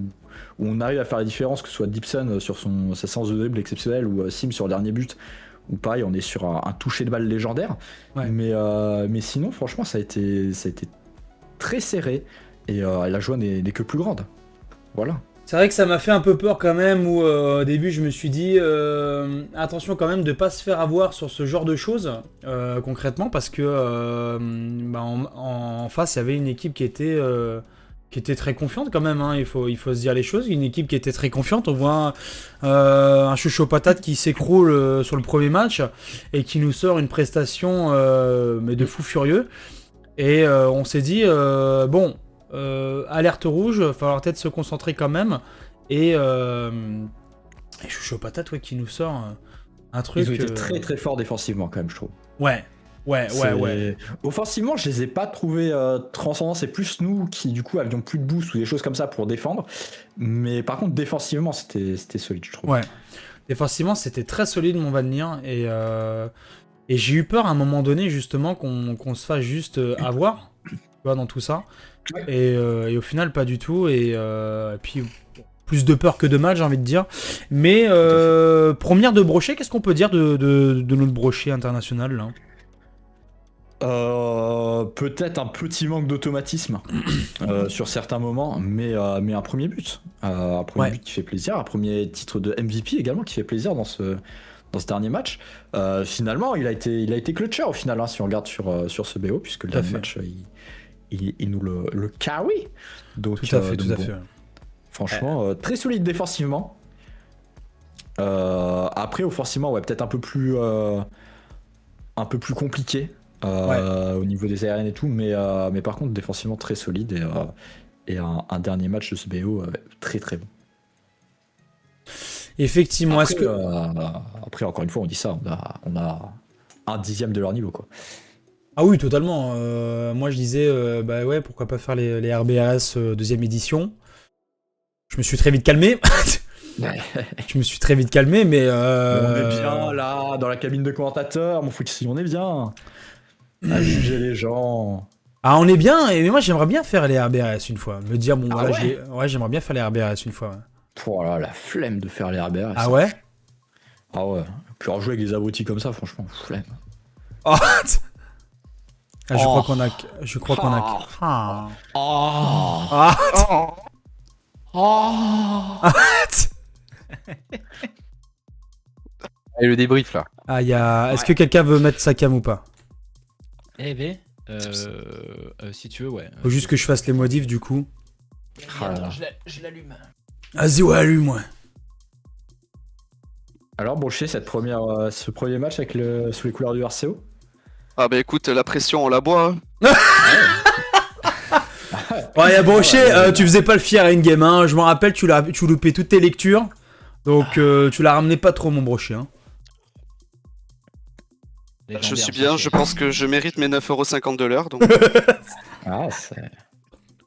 on arrive à faire la différence, que ce soit Dipson sur sa séance de dribble exceptionnelle ou Sim sur le dernier but. Ou pareil, on est sur un toucher de balle légendaire. Ouais. Mais sinon, franchement, ça a été très serré. Et la joie n'est que plus grande. Voilà. C'est vrai que ça m'a fait un peu peur quand même, où au début, je me suis dit attention quand même de pas se faire avoir sur ce genre de choses, concrètement, parce que en face, il y avait une équipe qui était très confiante quand même, hein. Il faut se dire les choses. Une équipe qui était très confiante. On voit un chouchou patate qui s'écroule sur le premier match et qui nous sort une prestation mais de fou furieux. Et on s'est dit alerte rouge, il va falloir peut-être se concentrer quand même. Et chouchou patate qui nous sort un truc. Ils ont été très très forts défensivement quand même, je trouve. Ouais. Offensivement, je les ai pas trouvés transcendants. C'est plus nous qui, du coup, avions plus de boost ou des choses comme ça pour défendre. Mais par contre, défensivement, c'était solide, je trouve. Ouais. Défensivement, c'était très solide, mon Vanir. Et j'ai eu peur à un moment donné, justement, qu'on se fasse juste avoir, tu vois, dans tout ça. Ouais. Et au final, pas du tout. Et puis, plus de peur que de mal, j'ai envie de dire. Mais première de brochet, qu'est-ce qu'on peut dire de notre brochet international, là? Peut-être un petit manque d'automatisme sur certains moments, mais un premier but. Un premier but qui fait plaisir, un premier titre de MVP également qui fait plaisir dans ce dernier match. Finalement, il a été clutcher au final, hein, si on regarde sur ce BO, puisque le dernier match, il nous le carry. Donc, tout à fait. Franchement, très solide défensivement. Après, offensivement, peut-être un peu plus compliqué. Au niveau des aériennes et tout, mais par contre défensivement très solide et un dernier match de ce BO très très bon. Effectivement, après, après encore une fois on dit ça, on a un dixième de leur niveau quoi. Ah oui, totalement. Moi je disais pourquoi pas faire les RBRS deuxième édition. Je me suis très vite calmé. mais on est bien là dans la cabine de commentateur, mon Fouxy, on est bien à juger les gens. Ah, on est bien, mais moi j'aimerais bien faire les RBRS une fois. Me dire, j'aimerais bien faire les RBRS une fois. Voilà, la flemme de faire les RBRS. Ah ouais? Ah ouais. Puis rejouer avec des abrutis comme ça, franchement, flemme. Oh. Je crois qu'on a. Et le débrief là. Ah, Est-ce que quelqu'un veut mettre sa cam ou pas? Eh ben, si tu veux, ouais. Faut juste que je fasse les modifs du coup. Attends, je l'allume. Vas-y, ouais, allume-moi. Alors, Brochet, ce premier match sous les couleurs du RCO? Ah bah écoute, la pression on la boit. Ouais, Brochet, tu faisais pas le fier à une game, hein. Je m'en rappelle, tu loupais toutes tes lectures. Donc tu la ramenais pas trop, mon Brochet. Hein. Je suis bien, je pense que je mérite mes 9,50€ de l'heure. Donc...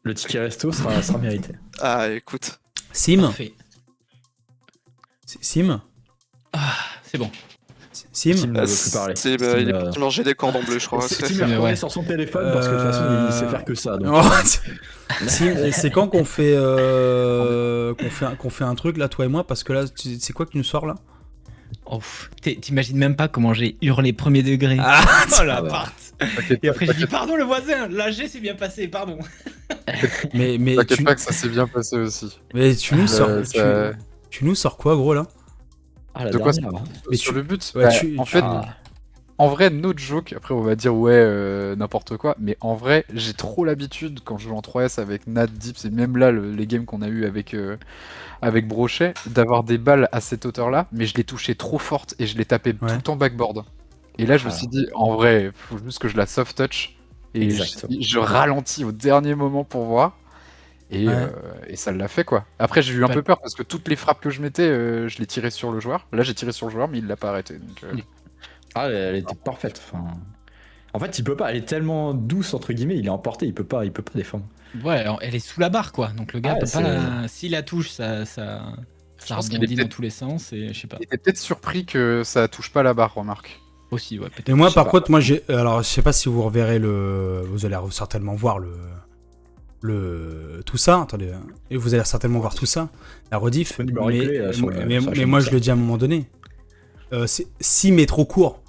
Le ticket resto sera mérité. Ah, écoute. Sim. Parfait. Sim. Ah, c'est bon. Sim ne veut plus parler. Il est parti manger des cordons bleus, je crois. Sim est retourné sur son téléphone parce que de toute façon, il sait faire que ça. Donc... Sim, c'est quand qu'on fait, qu'on fait un truc, là, toi et moi? Parce que là, c'est quoi que tu nous sors, là? Oh, t'imagines même pas comment j'ai hurlé premier degré. Oh la part. Et après j'ai dit pardon le voisin, l'AG s'est bien passé, pardon. mais T'inquiète pas que ça s'est bien passé aussi. Mais tu nous sors, tu nous sors quoi, gros, là? De quoi ça? Mais sur le but, en fait, en vrai, no joke, après on va dire n'importe quoi, mais en vrai, j'ai trop l'habitude quand je joue en 3S avec Nat, Dips et même là, les games qu'on a eu avec Brochet, d'avoir des balles à cette hauteur-là, mais je les touchais trop fortes et je les tapais tout le temps backboard. Et là, je me suis dit, en vrai, faut juste que je la soft touch et je ralentis au dernier moment pour voir. Et ça l'a fait quoi. Après j'ai eu un peu peur parce que toutes les frappes que je mettais, je les tirais sur le joueur. Là j'ai tiré sur le joueur mais il l'a pas arrêté. Donc, elle était parfaite. Enfin... En fait il peut pas, elle est tellement douce entre guillemets, il est emporté, il peut pas défendre. Ouais, elle est sous la barre quoi, donc le gars peut pas si la touche ça rebondit dans tous les sens et je sais pas. Il était peut-être surpris que ça touche pas la barre, remarque. Aussi ouais peut-être. Et moi par contre, moi j'ai... Alors je sais pas si vous reverrez vous allez certainement voir tout ça, attendez, et vous allez certainement voir tout ça, la rediff, mais moi je le dis à un moment donné, Sim est trop court,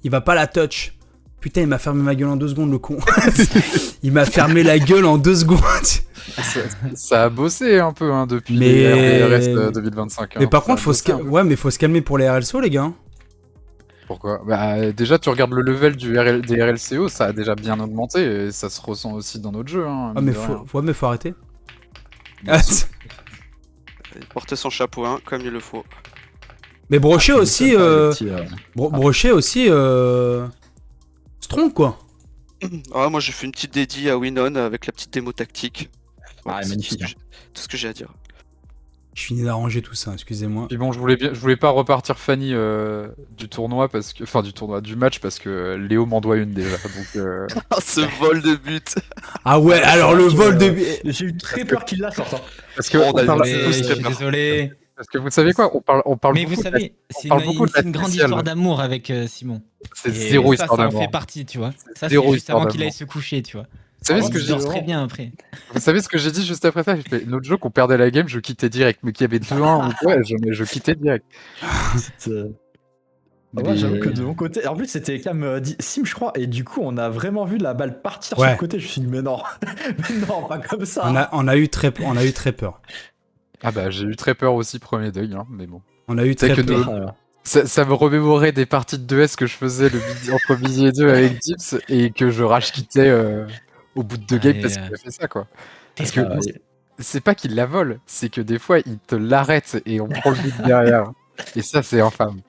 il va pas la touch, putain il m'a fermé ma gueule en 2 secondes le con, il m'a fermé la gueule en 2 secondes. Ça a bossé un peu hein, depuis les RS 2025. Hein, mais par contre faut se calmer pour les RLCO les gars. Pourquoi? Bah déjà tu regardes le level des RLCO, ça a déjà bien augmenté et ça se ressent aussi dans notre jeu. Hein, mais faut arrêter. Il porte son chapeau hein, comme il le faut. Mais Brochet aussi, Brochet aussi, strong quoi. Ah, moi j'ai fait une petite dédie à Winon avec la petite démo tactique. Magnifique. Tout ce que j'ai à dire. Je finis d'arranger tout ça, excusez-moi. Puis bon, je voulais pas repartir Fanny du tournoi du match parce que Léo m'en doit une déjà. Donc, ce vol de but. Ah ouais, alors le vol de but. J'ai eu très peur qu'il la sorte. Hein. Parce que je suis désolé. Parce que vous savez quoi, on parle mais beaucoup. Vous savez, c'est une grande histoire d'amour avec Simon. C'est zéro histoire d'amour. Ça en fait partie, tu vois. Ça c'est juste avant qu'il aille se coucher, tu vois. Vous savez ce que j'ai dit très bien après. Vous savez ce que j'ai dit juste après ça? J'ai fait notre jeu qu'on perdait la game, je quittais direct. Mais qu'il y avait 2-1 ou quoi, je quittais direct. Ouais, j'avoue que de mon côté, en plus c'était comme Sim, je crois, et du coup on a vraiment vu la balle partir sur le côté. Je me suis dit mais non, mais non, pas comme ça. On a eu très peur. Ah bah j'ai eu très peur aussi premier deuil, hein, mais bon. On a eu très peur. Ça me remémorait des parties de 2S que je faisais entre midi et 2 avec Dips et que je rage-quittais au bout de 2 games parce qu'il a fait ça, quoi. Parce que c'est pas qu'il la vole, c'est que des fois il te l'arrête et on prend le but derrière. Et ça c'est infâme.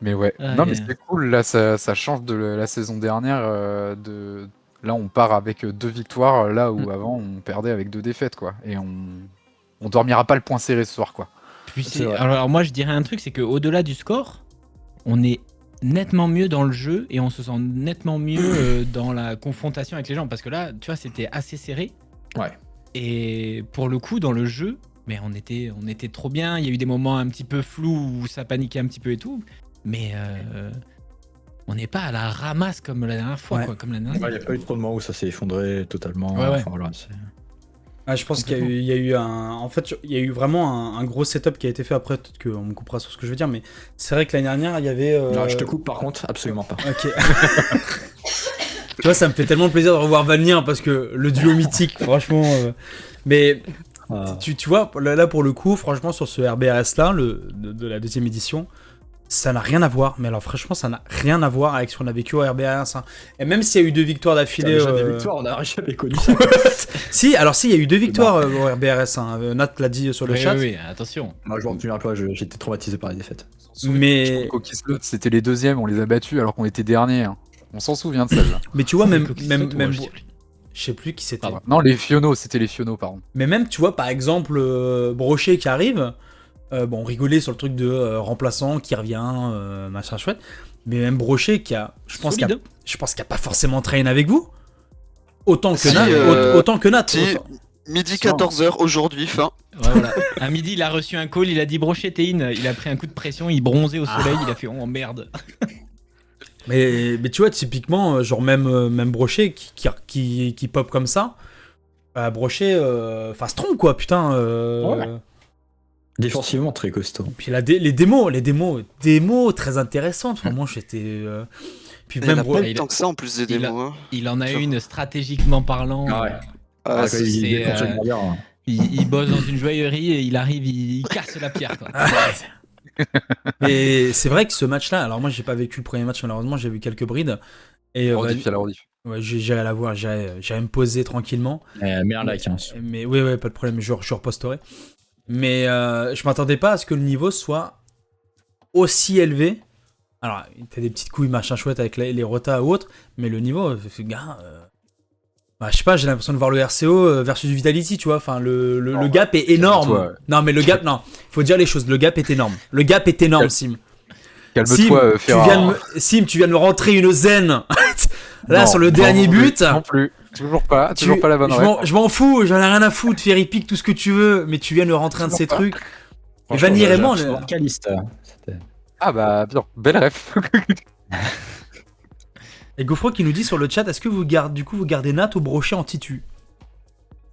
Mais ouais, non mais c'est cool, là ça change de la saison dernière. Là on part avec 2 victoires, là où avant on perdait avec 2 défaites, quoi. Et on dormira pas le point serré ce soir, quoi. Puis alors moi je dirais un truc, c'est qu'au-delà du score, on est nettement mieux dans le jeu et on se sent nettement mieux dans la confrontation avec les gens. Parce que là, tu vois, c'était assez serré. Ouais. Et pour le coup, dans le jeu, mais on était trop bien. Il y a eu des moments un petit peu flous où ça paniquait un petit peu et tout. Mais on n'est pas à la ramasse comme la dernière fois. Quoi, comme la dernière. Il n'y a pas eu trop de moments où ça s'est effondré totalement. Ouais. Enfin, voilà, je pense qu'il y a eu en fait, il y a eu vraiment un gros setup qui a été fait. Après, peut-être qu'on me coupera sur ce que je veux dire, mais c'est vrai que l'année dernière, il y avait. Non, je te coupe par contre, absolument pas. Ok. Tu vois, ça me fait tellement plaisir de revoir Valnir parce que le duo mythique, franchement. Mais tu vois, là pour le coup, franchement, sur ce RBRS là, de la deuxième édition, ça n'a rien à voir. Mais alors, franchement, ça n'a rien à voir avec ce qu'on a vécu au RBRS. Hein. Et même s'il y a eu 2 victoires d'affilée. Déjà des victoires, on n'a jamais connu ça. Si, il y a eu 2 victoires au RBRS. Hein. Nat l'a dit sur le chat. Oui, attention. Moi, je m'en souviens pas, j'étais traumatisé par les défaites. Mais c'était les 2e, on les a battus alors qu'on était derniers. Hein. On s'en souvient de celle-là. Mais tu vois, même je sais plus qui c'était. Non, les Fiono, c'était les Fiono, pardon. Mais même, tu vois, par exemple, Brochet qui arrive. Bon, on rigolait sur le truc de remplaçant qui revient, machin chouette. Mais même Brochet qui a, je pense qu'il a pas forcément traîné avec vous. Autant que Nat. Midi 14h aujourd'hui, fin. Ouais, voilà. À midi, il a reçu un call, il a dit Brochet t'es in, il a pris un coup de pression, il bronzait au soleil, il a fait oh merde. mais tu vois, typiquement, genre même Brochet qui pop comme ça, Brochet, strong quoi, putain. Défensivement très costaud. Puis les démos très intéressantes. Vraiment, j'étais. Puis même il a pas eu tant que ça en plus des démos. Il en a une stratégiquement parlant. Il bosse dans une joaillerie et il arrive, il casse la pierre. Quoi. Et c'est vrai que ce match-là, alors moi j'ai pas vécu le premier match malheureusement, j'ai vu quelques brides. Et rediff à la rediff. Ouais, j'irai la voir, j'irai me poser tranquillement. Mais un like. Hein. Mais oui, pas de problème, je reposterai. Mais je m'attendais pas à ce que le niveau soit aussi élevé. Alors, il fait des petites couilles machin chouette avec les rotas ou autres, mais le niveau, ce gars. Je sais pas, j'ai l'impression de voir le RCO versus Vitality, tu vois. Enfin, le gap est énorme. Non, mais le gap, non. Faut dire les choses. Le gap est énorme. Le gap est énorme, Sim. Calme-toi, Sim, tu viens de me rentrer une zen. Là, sur le dernier but. Non plus. Toujours pas la bonne réponse. Je m'en fous, j'en ai rien à foutre. Fairy pick tout ce que tu veux, mais tu viens de rentrer un de ces trucs. Et Vanille Raymond. Ah bah, bien. Belle ref. Et Gofro qui nous dit sur le chat, est-ce que vous gardez Nat ou Brochet en titu?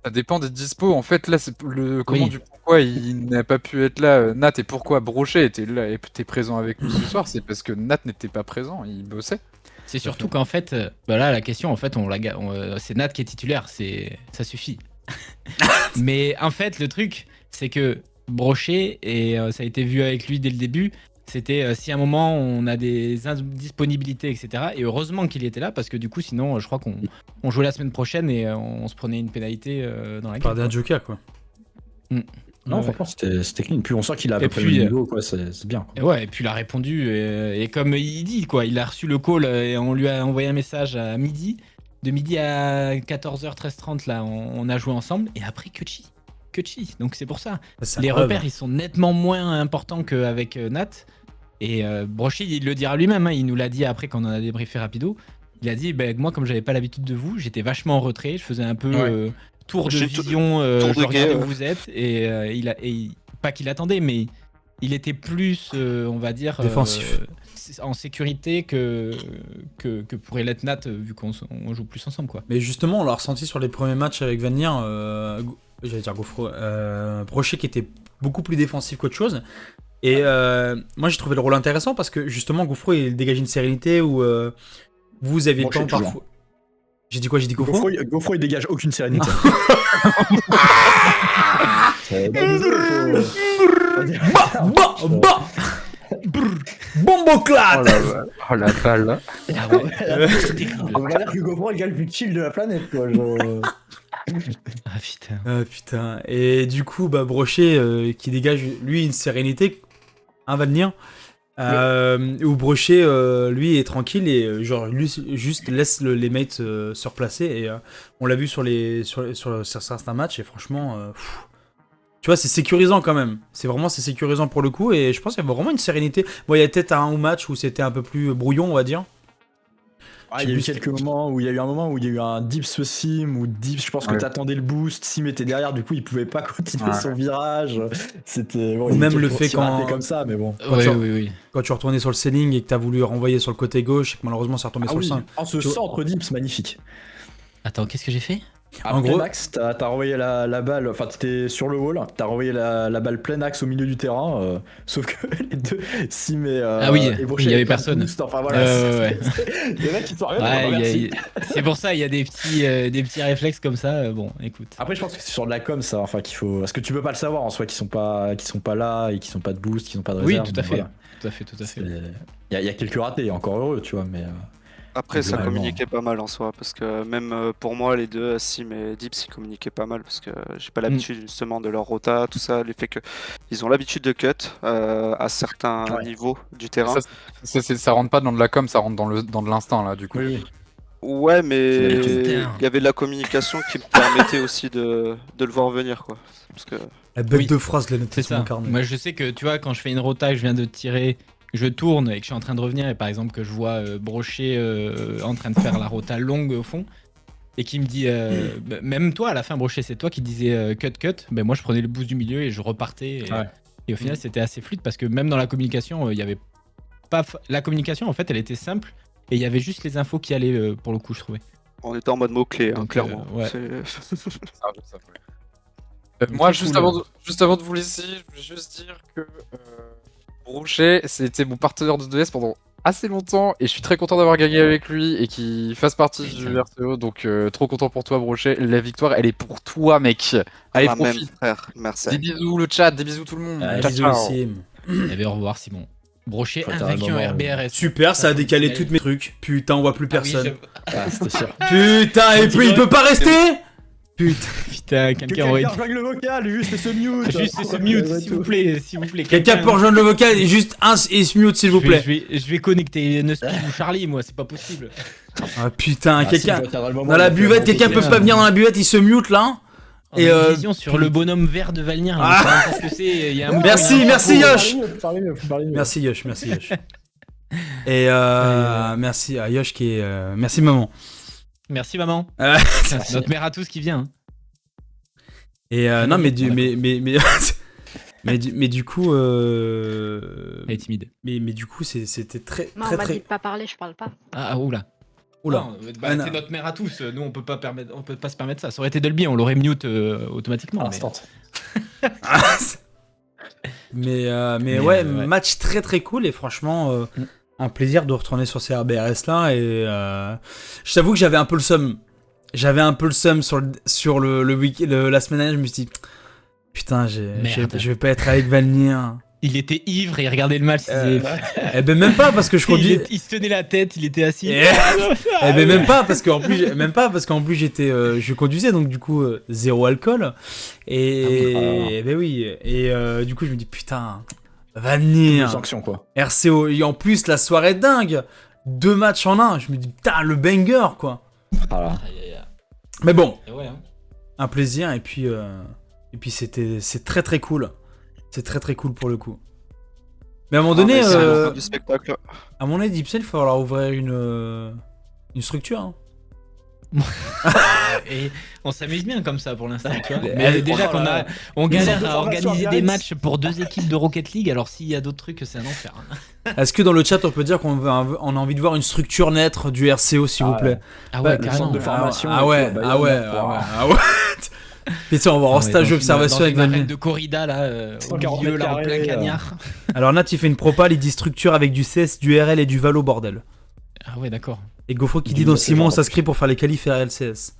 Ça dépend des dispos. En fait, là, c'est pourquoi il n'a pas pu être là, Nat, et pourquoi Brochet était présent avec nous ce soir. C'est parce que Nat n'était pas présent, il bossait. C'est surtout qu'en fait, là, la question, en fait, c'est Nat qui est titulaire, ça suffit. Mais en fait, le truc, c'est que Brochet, et ça a été vu avec lui dès le début, c'était si à un moment on a des indisponibilités, etc. Et heureusement qu'il était là, parce que du coup, sinon, je crois qu'on jouait la semaine prochaine et on se prenait une pénalité dans la gueule. Par des Joker, quoi. Non, franchement, c'était clean. Puis on sent qu'il a à peu près le niveau, quoi. C'est bien. Quoi. Et puis il a répondu. Et comme il dit, quoi, il a reçu le call et on lui a envoyé un message à midi. De midi à 14h, 13h30, là, on a joué ensemble. Et après, Kutchi. Donc c'est pour ça. Les repères, ils sont nettement moins importants qu'avec Nat. Et Brochet, il le dira lui-même, hein, il nous l'a dit après quand on en a débriefé rapido. Il a dit, moi comme j'avais pas l'habitude de vous, j'étais vachement en retrait, je faisais un peu tour de vision, je regardais où vous êtes, et pas qu'il attendait, mais il était plus, on va dire, défensif, en sécurité que pourrait l'être Nat, vu qu'on joue plus ensemble, quoi. Mais justement, on l'a ressenti sur les premiers matchs avec Vanir, j'allais dire Gofro, Brochet qui était beaucoup plus défensif qu'autre chose. Et moi j'ai trouvé le rôle intéressant parce que justement Gouffro il dégage une sérénité où vous avez le temps parfois. J'ai dit quoi? J'ai dit Gouffro? Gouffro il dégage aucune sérénité. Bomboclate. Oh la balle. On va dire que Gouffro est le gars le plus chill de la planète quoi. Ah putain. Ah putain. Et du coup, bah, Brochet qui dégage lui une sérénité, va venir. Où Brochet lui est tranquille et genre lui juste laisse les mates se replacer. Et on l'a vu sur certains matchs et franchement, tu vois, c'est sécurisant quand même. C'est sécurisant pour le coup et je pense qu'il y avait vraiment une sérénité. Bon, il y a peut-être un match où c'était un peu plus brouillon, on va dire. Ah, il y a eu quelques moments où il y a eu un moment où il y a eu un Dips Sim où Dips, je pense que t'attendais le boost, Sim était derrière, du coup il pouvait pas continuer son virage. C'était bon, ou même le fait quand comme ça, mais bon. Oui. Quand tu retournais sur le ceiling et que t'as voulu renvoyer sur le côté gauche et que malheureusement ça retombé sur le sein. En ce centre Dips magnifique. Attends, qu'est-ce que j'ai fait? En gros, axe, t'as renvoyé la balle, enfin t'étais sur le wall, t'as renvoyé la balle plein axe au milieu du terrain, sauf que les deux, Sim et Brochet, il y avait personne. Boost, enfin voilà, les mecs ils sont arrivés. C'est pour ça, il y a des petits réflexes comme ça. Bon, écoute. Après, je pense que c'est sur de la com, ça, enfin qu'il faut, parce que tu peux pas le savoir en soi, qu'ils sont pas là et qu'ils sont pas de boost, qu'ils sont pas de réserve. Oui, tout à fait. Voilà. Tout à fait. Il y a quelques ratés, encore heureux, tu vois, mais. Après, ça communiquait pas mal en soi, parce que même pour moi, les deux, Sim et Dips, ils communiquaient pas mal, parce que j'ai pas l'habitude justement de leur rota, tout ça, le fait qu'ils ont l'habitude de cut à certains niveaux du terrain. Ça rentre pas dans de la com, ça rentre dans de l'instinct là, du coup. Oui. Ouais, mais il y avait de la communication qui me permettait aussi de le voir venir, quoi. Parce que... La bête de phrase, je l'ai notée sur mon carnet. Moi, je sais que, tu vois, quand je fais une rota, je viens de tirer, je tourne et que je suis en train de revenir, et par exemple que je vois Brochet en train de faire la rota longue au fond, et qui me dit, même toi à la fin, Brochet, c'est toi qui disais cut, ben moi je prenais le boost du milieu et je repartais. Et au final, c'était assez fluide parce que même dans la communication, il y avait pas. La communication, en fait, elle était simple et il y avait juste les infos qui allaient pour le coup, je trouvais. On était en mode mots-clés, hein, clairement. Moi, juste avant de vous laisser, je voulais juste dire que Brochet, c'était mon partenaire de 2S pendant assez longtemps et je suis très content d'avoir gagné avec lui et qu'il fasse partie du RTO. Donc, trop content pour toi, Brochet. La victoire, elle est pour toi, mec. Allez, profite. Même, frère. Merci. Des bisous, le chat, des bisous, tout le monde. Bisous, Sim. Et au revoir, Simon. Brochet invaincu en RBRS. Super, ça a décalé tous mes trucs. Putain, on voit plus personne. C'était sûr. Putain, et puis il peut pas rester. Putain, quelqu'un aurait dit. Rejoigne le vocal, juste se mute. Juste se mute, s'il vous plaît. Quelqu'un peut rejoindre le vocal et juste se mute, s'il vous plaît. Je vais connecter Nuspeed ou Charlie, moi, c'est pas possible. Ah putain, quelqu'un. Dans la buvette, quelqu'un peut pas venir dans la buvette, il se mute là. Et vision sur le bonhomme vert de Valnir. Parce que c'est. Merci Yosh. Merci Yosh. Et merci à Yosh qui est. Merci maman. Merci maman. Notre mère à tous qui vient. Et non mais du coup. Elle est timide. Mais du coup c'était très. Non, on m'a dit de pas parler, je parle pas. Ah oula. Non, c'est notre mère à tous. Nous on peut pas se permettre ça. Ça aurait été Dolby, on l'aurait mute automatiquement. Mais ouais, match très très cool et franchement. Un plaisir de retourner sur ces RBRS là et je t'avoue que j'avais un peu le seum. Sur la semaine dernière, je me suis dit putain, je vais pas être avec Valnir. Il était ivre et il regardait le match. Eh ben même pas parce que je conduis. Il se tenait la tête, il était assis. Eh ben même pas parce qu'en plus j'étais je conduisais donc du coup zéro alcool et ben oui et du coup je me dis putain Valnir, sanction quoi. RCO, et en plus la soirée dingue, 2 matchs en un, je me dis putain le banger quoi. Voilà. Mais bon, hein. Un plaisir et puis c'est très très cool, c'est très très cool pour le coup. Mais à un moment donné, du spectacle. À mon avis, Dipsel, il va falloir ouvrir une structure. Hein. Et on s'amuse bien comme ça pour l'instant, tu vois. Mais déjà on galère à organiser des matchs pour 2 équipes de Rocket League, alors s'il y a d'autres trucs, c'est un enfer. Est-ce que dans le chat on peut dire qu'on a envie de voir une structure naître du RCO s'il vous plaît? Ah ouais, carrément. De formation. Ah ouais. Et ça, on va en stage d'observation avec Valnier. De corrida là, au milieu, là, en plein cagnard. Alors Nat, il fait une propale, il dit structure avec du CS, du RL et du Valo, bordel. Ah ouais, d'accord. Et Gofro qui dit dans Simon, on s'inscrit pour faire les qualifs RLCS.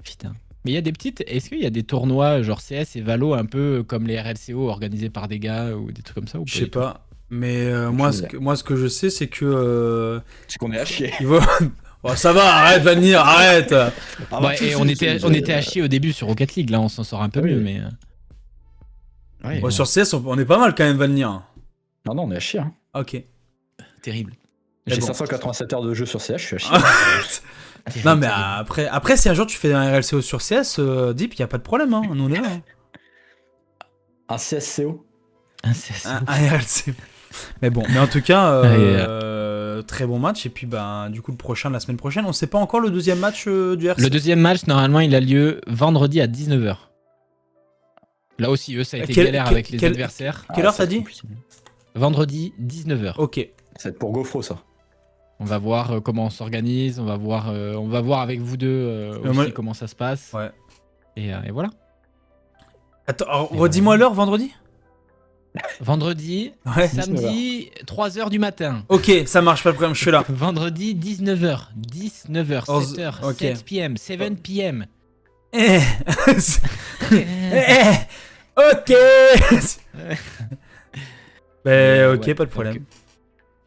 Putain. Mais il y a des petites. Est-ce qu'il y a des tournois genre CS et Valo un peu comme les RLCO organisés par des gars ou des trucs comme ça ou Je sais pas. Mais moi, ce que je sais, c'est que. C'est qu'on est à chier. Oh, ça va, arrête, Vanir, arrête. Et on était à chier au début sur Rocket League, là on s'en sort un peu mieux, mais. Ouais, bon, sur CS, on est pas mal quand même, Vanir. Non, on est à chier. Hein. Ok. Terrible. J'ai 587 heures de jeu sur CS, je suis à chier. Non, mais après, si un jour tu fais un RLCO sur CS, Deep, y a pas de problème, hein. Nous on est là. Hein. Un CSCO. Un RLCO. Mais bon, mais en tout cas, très bon match. Et puis, du coup, le prochain, la semaine prochaine, on sait pas encore le deuxième match du RC. Le deuxième match, normalement, il a lieu vendredi à 19h. Là aussi, eux, ça a été galère avec les adversaires. Quelle heure t'as dit? Vendredi, 19h. Ok. Ça va être pour Gofro, ça. On va voir comment on s'organise, on va voir avec vous deux aussi comment ça se passe. Ouais. Et voilà. Attends, alors, redis-moi l'heure, vendredi? Vendredi, samedi, 3h du matin. Ok, ça marche, pas de problème, je suis là. Vendredi, 19h, 7h, okay. 7 p.m., 7 p.m. Ok. Ok, pas de problème.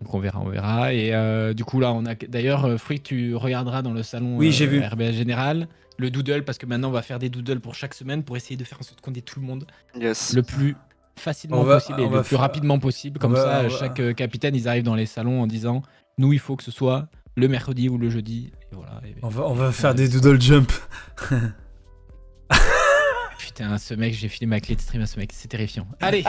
Donc on verra. Et du coup là, on a d'ailleurs, Fruit, tu regarderas dans le salon j'ai vu. RBS Général, le doodle, parce que maintenant on va faire des doodles pour chaque semaine pour essayer de faire en sorte qu'on ait tout le monde le plus facilement possible et le plus rapidement possible. Comme ça, chaque capitaine, ils arrivent dans les salons en disant nous, il faut que ce soit le mercredi ou le jeudi. Et voilà. On va faire des doodle jump. Putain, ce mec, j'ai filé ma clé de stream à ce mec, c'est terrifiant. Allez.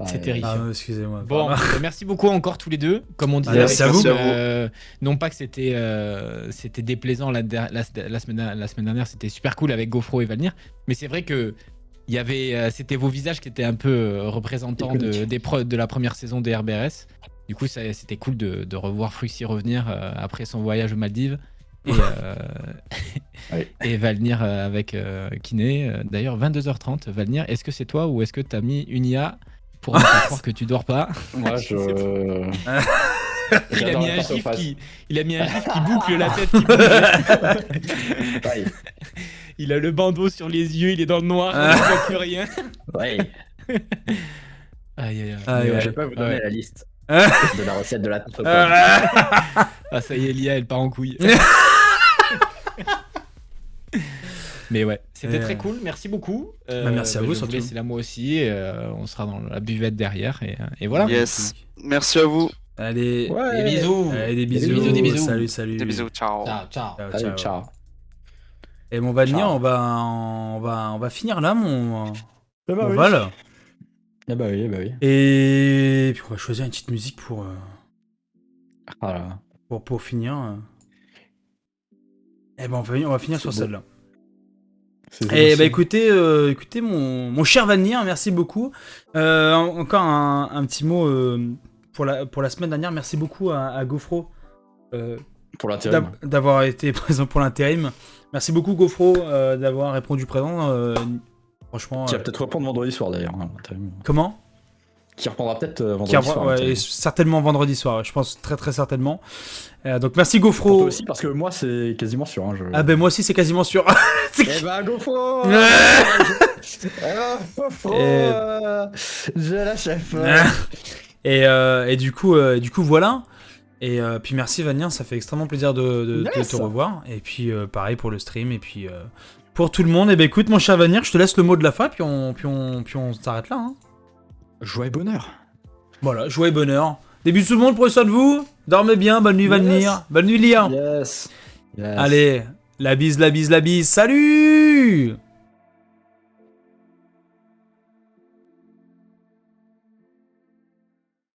C'est terrifiant. Excusez-moi. Bon, merci beaucoup encore tous les deux. Comme on disait, merci à vous. Non pas que c'était déplaisant la semaine dernière, c'était super cool avec Gofro et Valnir, mais c'est vrai que c'était vos visages qui étaient un peu représentants de la première saison des RBRS. Du coup, c'était cool de revoir Fruxy revenir après son voyage aux Maldives. Et Valnir avec Kiné. D'ailleurs, 22h30, Valnir, est-ce que c'est toi ou est-ce que t'as mis une IA pour ne pas croire que tu dors pas? Moi, il a mis un gif qui boucle la tête qui bouge. Il a le bandeau sur les yeux, il est dans le noir, il ne voit plus rien. Ouais. Aïe. Je vais pas vous donner la liste de la recette de la tarte. Ah, ça y est, l'IA, elle part en couille. Mais ouais, c'était très cool, merci beaucoup. Merci à vous, surtout. C'est là moi aussi, on sera dans la buvette derrière et voilà. Yes, merci à vous. Allez, des bisous. Allez, des bisous. Des bisous. Salut. Des bisous, ciao. Ciao. Et mon Valnier, on va finir là, mon Val. Ah bah oui. Et puis on va choisir une petite musique pour finir. Et ben on va finir sur celle-là. Et bah écoutez mon cher Valnier, merci beaucoup. Encore un petit mot pour la semaine dernière. Merci beaucoup à Gofro pour l'intérim. D'avoir été présent pour l'intérim. Merci beaucoup Gofro d'avoir répondu présent. Franchement. Qui va peut-être reprendre vendredi soir d'ailleurs. Hein, comment? Qui reprendra peut-être vendredi soir. Ouais, certainement vendredi soir, je pense très très certainement. Donc merci Gofro. Pour toi aussi, parce que moi c'est quasiment sûr. Hein, Ah ben moi aussi c'est quasiment sûr. Eh ben Gofro je la chef. Et du coup voilà. Et puis merci Vanien, ça fait extrêmement plaisir de te revoir. Et puis pareil pour le stream et puis pour tout le monde. Et ben écoute mon cher Vanien, je te laisse le mot de la fin puis on s'arrête là. Hein. Joie et bonheur. Voilà, joie et bonheur. Des bisous tout le monde, prenez soin de vous. Dormez bien, bonne nuit Valnir. Bonne nuit Lia. Yes. Allez, la bise. Salut!